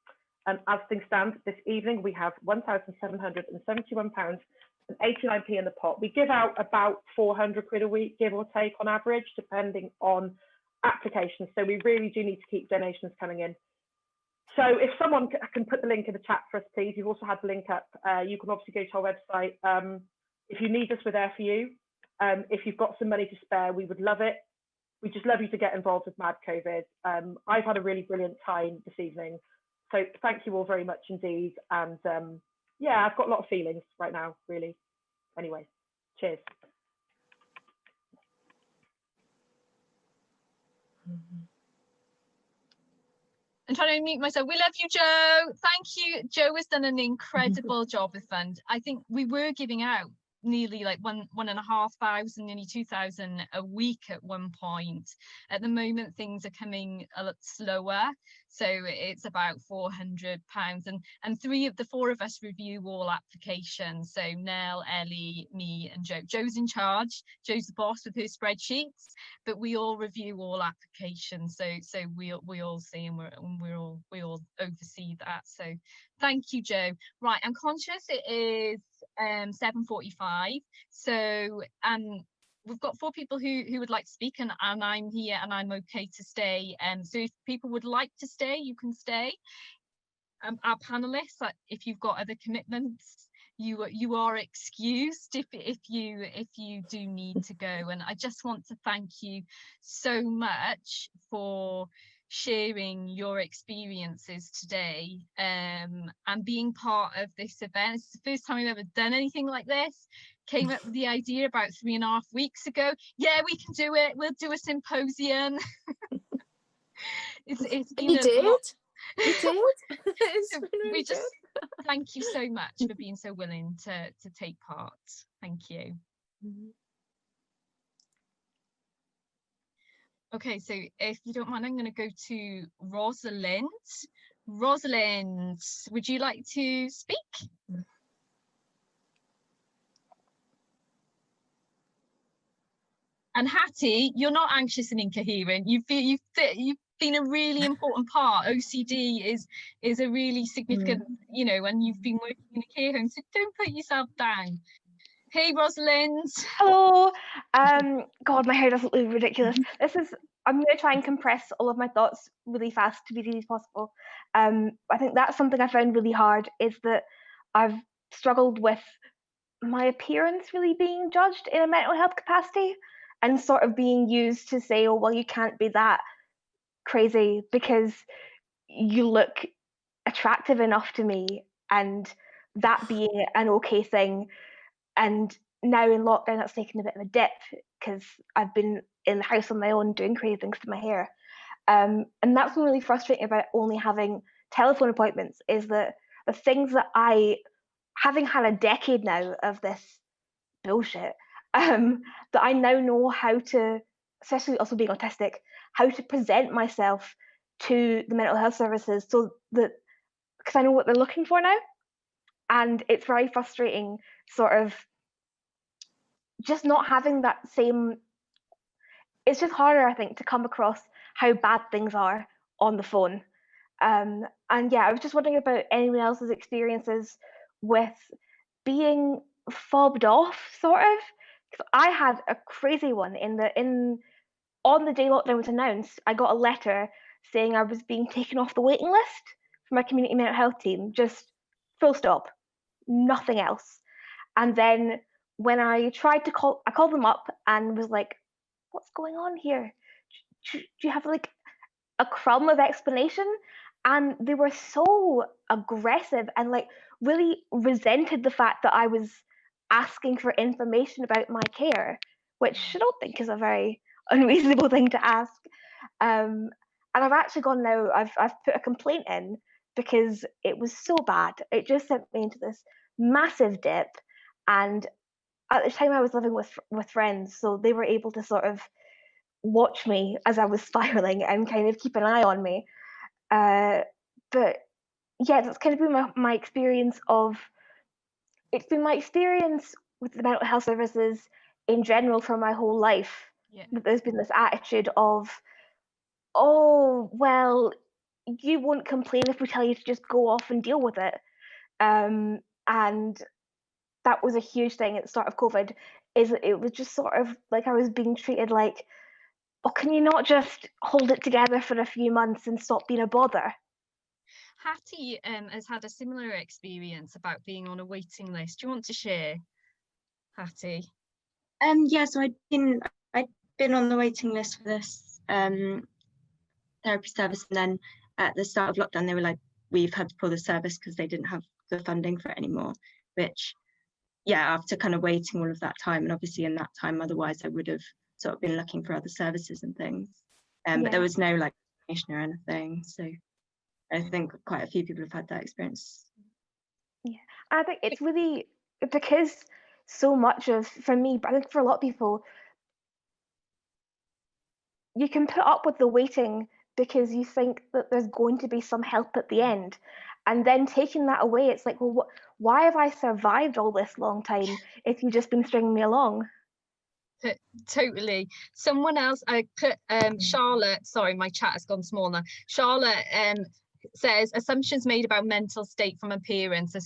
And as things stand this evening, we have £1,771.89p in the pot. We give out about 400 quid a week, give or take, on average, depending on applications. So we really do need to keep donations coming in. So if someone can put the link in the chat for us, please. You've also had the link up. You can obviously go to our website. If you need us, we're there for you. If you've got some money to spare, we would love it. We just love you to get involved with Mad COVID. I've had a really brilliant time this evening. So thank you all very much indeed. And yeah, I've got a lot of feelings right now, really. Anyway, cheers. I'm trying to unmute myself. We love you, Jo. Thank you. Jo has done an incredible job with Fund. I think we were giving out nearly like 1,500, nearly 2,000 a week at one point. At the moment, things are coming a lot slower, so it's about £400. And the four of us review all applications. So Nell, Ellie, me, and Jo. Jo's in charge. Jo's the boss with her spreadsheets, but we all review all applications. So we all see, and we all oversee that. So thank you, Jo. Right, I'm conscious it is 7:45, so we've got 4 people who would like to speak, and I'm here and I'm okay to stay. So if people would like to stay, you can stay. Our panelists, if you've got other commitments, you are excused if you do need to go. And I just want to thank you so much for sharing your experiences today, and being part of this event. It's the first time I've ever done anything like this. Came up with the idea about 3.5 weeks ago. Yeah, we can do it. We'll do a symposium. It's been You did. lot. You did. It's been really We just good. thank you so much for being so willing to take part. Thank you. Okay, so if you don't mind, I'm going to go to Rosalind. Rosalind, would you like to speak? And Hattie, you're not anxious and incoherent. You've been a really important part. OCD is a really significant, you know, and you've been working in a care home, so don't put yourself down. Hey, Rosalind. Hello. God, my hair doesn't look ridiculous. I'm going to try and compress all of my thoughts really fast to be as easy as possible. I think that's something I found really hard, is that I've struggled with my appearance really being judged in a mental health capacity, and sort of being used to say, oh, well, you can't be that crazy because you look attractive enough to me, and that being an okay thing. And now in lockdown, that's taken a bit of a dip because I've been in the house on my own doing crazy things to my hair. And that's been really frustrating about only having telephone appointments, is that the things that having had a decade now of this bullshit, that I now know how to, especially also being autistic, how to present myself to the mental health services, so that, because I know what they're looking for now. And it's very frustrating, sort of just not having that same, it's just harder, I think, to come across how bad things are on the phone. And yeah, I was just wondering about anyone else's experiences with being fobbed off, sort of. Because I had a crazy one on the day lockdown was announced. I got a letter saying I was being taken off the waiting list for my community mental health team, just full stop, nothing else. And then when I tried to call, I called them up and was like, what's going on here? Do you have like a crumb of explanation? And they were so aggressive and like really resented the fact that I was asking for information about my care, which I don't think is a very unreasonable thing to ask. And I've actually gone now, I've put a complaint in because it was so bad. It just sent me into this massive dip. And at the time I was living with friends, so they were able to sort of watch me as I was spiraling and kind of keep an eye on me. But yeah, that's kind of been my experience of, it's been my experience with the mental health services in general for my whole life. Yeah. That there's been this attitude of, oh, well, you won't complain if we tell you to just go off and deal with it. And that was a huge thing at the start of COVID, is that it was just sort of like I was being treated like, oh, can you not just hold it together for a few months and stop being a bother? Hattie has had a similar experience about being on a waiting list. Do you want to share, Hattie? Yeah, so I'd been on the waiting list for this therapy service, and then at the start of lockdown they were like, we've had to pull the service because they didn't have the funding for it anymore, which, yeah, after kind of waiting all of that time, and obviously in that time otherwise I would have sort of been looking for other services and things, but there was no like information or anything, so I think quite a few people have had that experience. Yeah, I think it's really, because so much of, for me, but I think for a lot of people, you can put up with the waiting because you think that there's going to be some help at the end, and then taking that away, it's like, well, why have I survived all this long time if you've just been stringing me along? Totally. Someone else, I put Charlotte, sorry, my chat has gone small now. Charlotte says assumptions made about mental state from appearance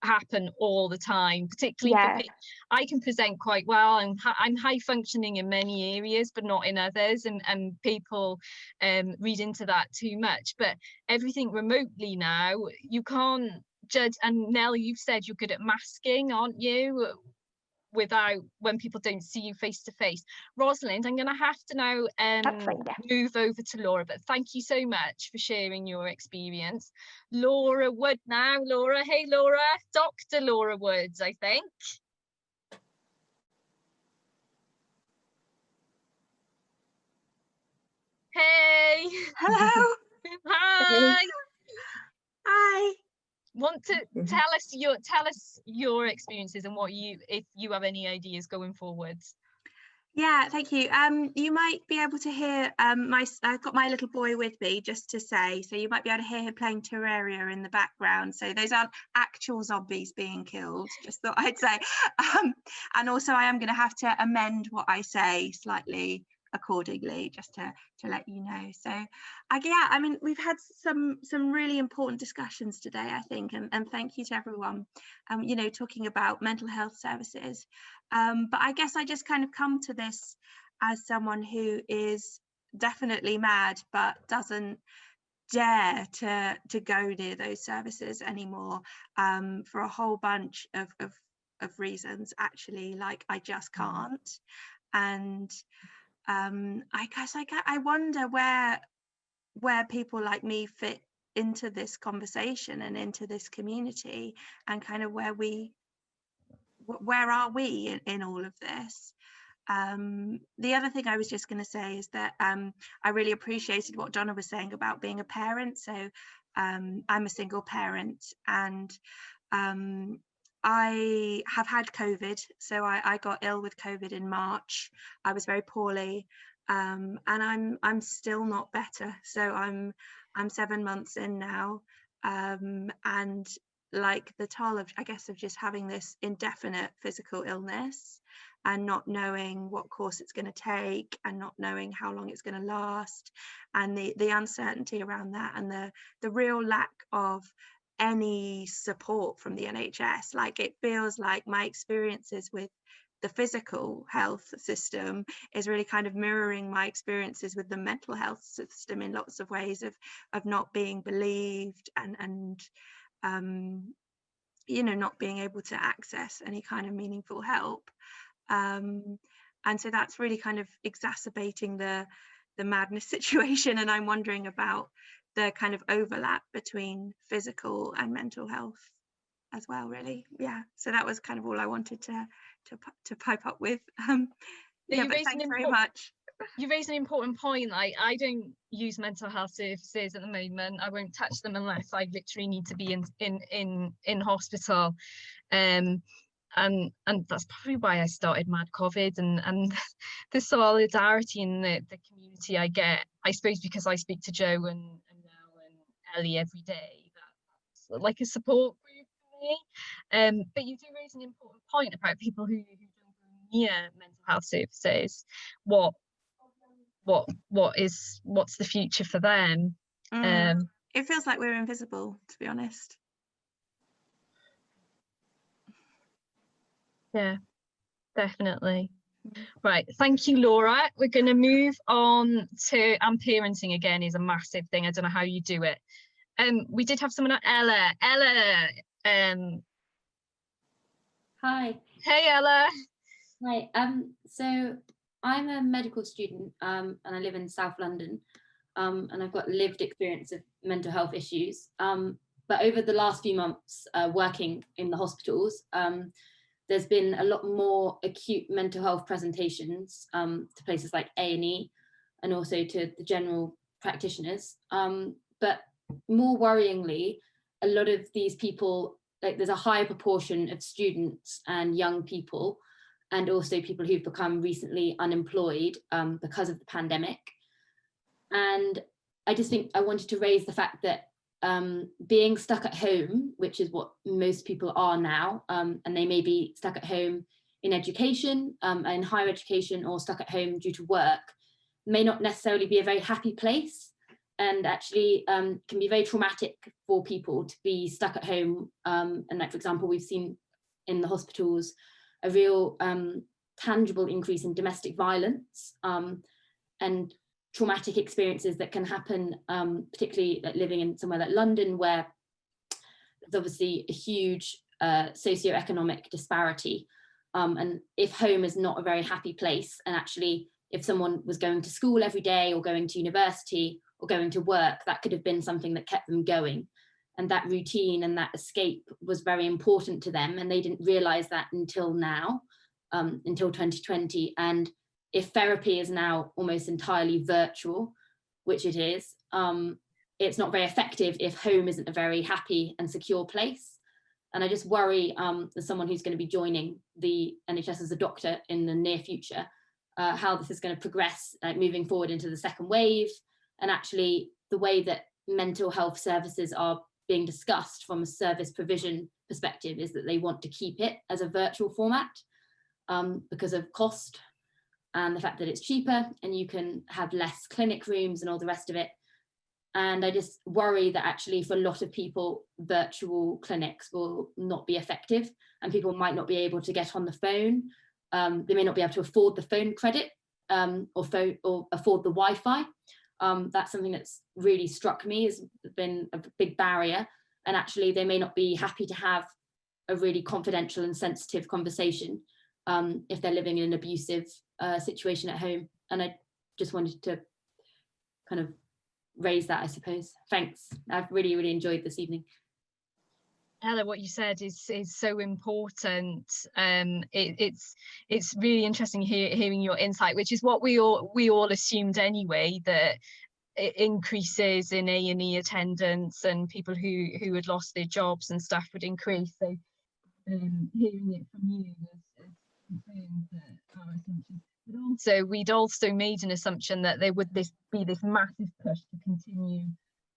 happen all the time, particularly for I can present quite well, and I'm high functioning in many areas but not in others, and people read into that too much. But everything remotely now, you can't judge, and Nell, you've said you're good at masking, aren't you? Without, when people don't see you face to face. Rosalind, I'm going to have to now move over to Laura, but thank you so much for sharing your experience. Laura Wood now. Laura, hey Laura, Dr. Laura Woods, I think. Hey. Hello. Hi. Hi. Want to tell us your experiences and what if you have any ideas going forwards. Yeah, thank you. You might be able to hear I've got my little boy with me, just to say, so you might be able to hear him playing Terraria in the background. So those aren't actual zombies being killed, just thought I'd say. And also I am going to have to amend what I say slightly accordingly, just to let you know. So yeah, I mean, we've had some really important discussions today, I think, and thank you to everyone, you know, talking about mental health services. But I guess I just kind of come to this as someone who is definitely mad but doesn't dare to go near those services anymore, for a whole bunch of reasons, actually. Like, I just can't. And I guess I wonder where people like me fit into this conversation and into this community, and kind of where are we in all of this. The other thing I was just going to say is that I really appreciated what Donna was saying about being a parent. So I'm a single parent, and I have had COVID. So I got ill with COVID in March. I was very poorly, and I'm still not better. So I'm 7 months in now, and like the toll of, I guess, of just having this indefinite physical illness and not knowing what course it's going to take, and not knowing how long it's going to last, and the uncertainty around that, and the real lack of any support from the NHS. Like, it feels like my experiences with the physical health system is really kind of mirroring my experiences with the mental health system in lots of ways, of not being believed, and you know, not being able to access any kind of meaningful help. And so that's really kind of exacerbating the madness situation, and I'm wondering about the kind of overlap between physical and mental health as well, really. Yeah, so that was kind of all I wanted to pipe up with. Yeah, but thanks very much. You raise an important point. Like, I don't use mental health services at the moment. I won't touch them unless I literally need to be in hospital. And that's probably why I started Mad COVID, and the solidarity in the community I get, I suppose, because I speak to Joe and Nell and Ellie every day. That's like a support group for me. But you do raise an important point about people who don't go near mental health services. What's the future for them? It feels like we're invisible, to be honest. Yeah, definitely. Right, thank you, Laura. We're going to move on to, and parenting again is a massive thing. I don't know how you do it. We did have someone, Ella. Hi. Hey, Ella. Hi. So I'm a medical student, and I live in South London, and I've got lived experience of mental health issues. But over the last few months, working in the hospitals, there's been a lot more acute mental health presentations to places like A&E, and also to the general practitioners. But more worryingly, a lot of these people, like, there's a higher proportion of students and young people, and also people who've become recently unemployed because of the pandemic. And I just think I wanted to raise the fact that being stuck at home, which is what most people are now, and they may be stuck at home in education, in higher education, or stuck at home due to work, may not necessarily be a very happy place, and actually can be very traumatic for people to be stuck at home. And like, for example, we've seen in the hospitals a real tangible increase in domestic violence and traumatic experiences that can happen, particularly like living in somewhere like London, where there's obviously a huge socioeconomic disparity. And if home is not a very happy place, and actually if someone was going to school every day or going to university or going to work, that could have been something that kept them going. And that routine and that escape was very important to them. And they didn't realize that until now, until 2020. And if therapy is now almost entirely virtual, which it is, it's not very effective if home isn't a very happy and secure place. And I just worry, as someone who's going to be joining the NHS as a doctor in the near future, how this is going to progress, moving forward into the second wave. And actually the way that mental health services are being discussed from a service provision perspective is that they want to keep it as a virtual format because of cost and the fact that it's cheaper and you can have less clinic rooms and all the rest of it. And I just worry that actually for a lot of people, virtual clinics will not be effective and people might not be able to get on the phone. They may not be able to afford the phone credit or afford the Wi-Fi. That's something that's really struck me, has been a big barrier. And actually they may not be happy to have a really confidential and sensitive conversation if they're living in an abusive situation at home. And I just wanted to kind of raise that, I suppose. Thanks. I've really, really enjoyed this evening. Ella, what you said is so important. It's really interesting hearing your insight, which is what we all assumed anyway, that increases in A&E attendance and people who had lost their jobs and stuff would increase. So hearing it from you has confirmed that our assumption. But also, we'd also made an assumption that there would be this massive push to continue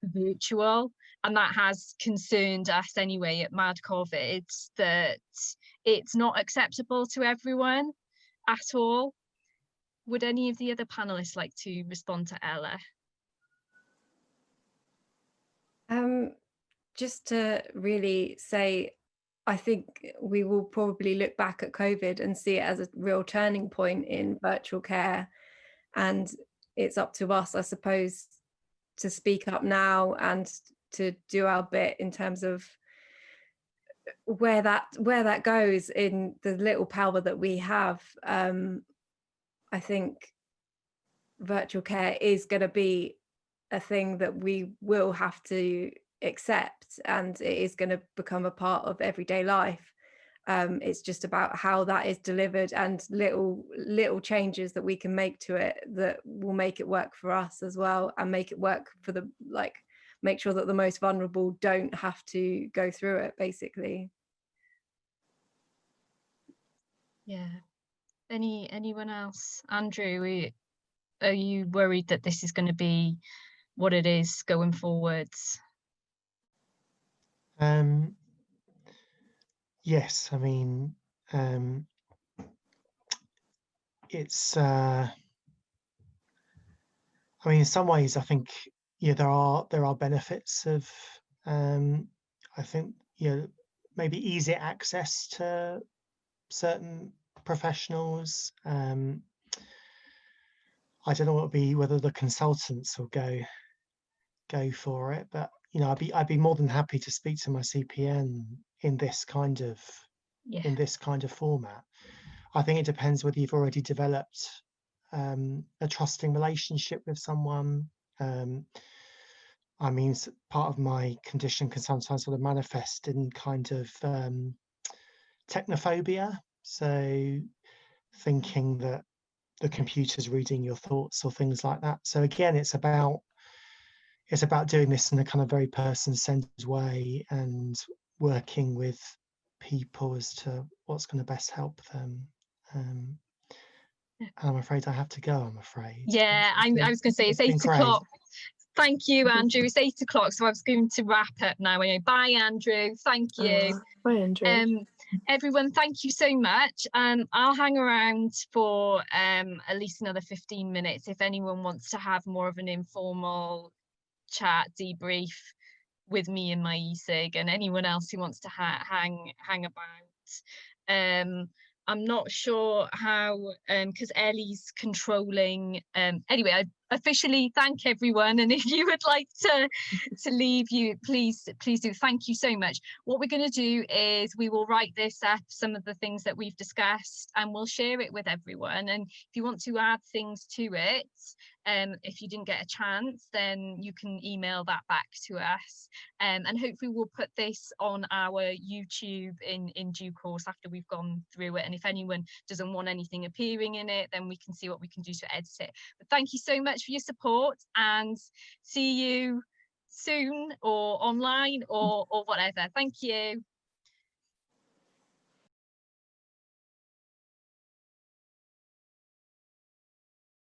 the virtual, and that has concerned us anyway at Mad COVID, that it's not acceptable to everyone at all. Would any of the other panelists like to respond to Ella? Just to really say, I think we will probably look back at COVID and see it as a real turning point in virtual care. And it's up to us, I suppose, to speak up now and to do our bit in terms of where that goes in the little power that we have. I think virtual care is going to be a thing that we will have to accept, and it is going to become a part of everyday life. It's just about how that is delivered and little changes that we can make to it that will make it work for us as well, and make it work for make sure that the most vulnerable don't have to go through it, basically. Yeah. Anyone else? Andrew, are you worried that this is going to be what it is going forwards? Yes, I mean, it's I mean, in some ways I think there are benefits of I think maybe easier access to certain professionals. I don't know whether the consultants will go for it, but I'd be more than happy to speak to my CPN in this kind of format. I think it depends whether you've already developed a trusting relationship with someone. I mean, part of my condition can sometimes sort of manifest in kind of technophobia, so thinking that the computer's reading your thoughts or things like that. So again, it's about doing this in a kind of very person-centered way and working with people as to what's going to best help them. And I'm afraid I have to go, I'm afraid. Yeah, I was going to say it's 8 o'clock. Thank you, Andrew. It's 8 o'clock, so I was going to wrap up now. Anyway, bye, Andrew. Thank you. Bye, Andrew. Everyone, thank you so much. I'll hang around for at least another 15 minutes if anyone wants to have more of an informal chat debrief with me and my e-cig, and anyone else who wants to hang about. I'm not sure how, because Ellie's controlling. Anyway, officially thank everyone, and if you would like to leave, you please do. Thank you so much. What we're going to do is we will write this up, some of the things that we've discussed, and we'll share it with everyone. And if you want to add things to it, if you didn't get a chance, then you can email that back to us, and hopefully we'll put this on our YouTube in due course after we've gone through it. And if anyone doesn't want anything appearing in it, then we can see what we can do to edit it. But thank you so much for your support, and see you soon, or online, or whatever. Thank you.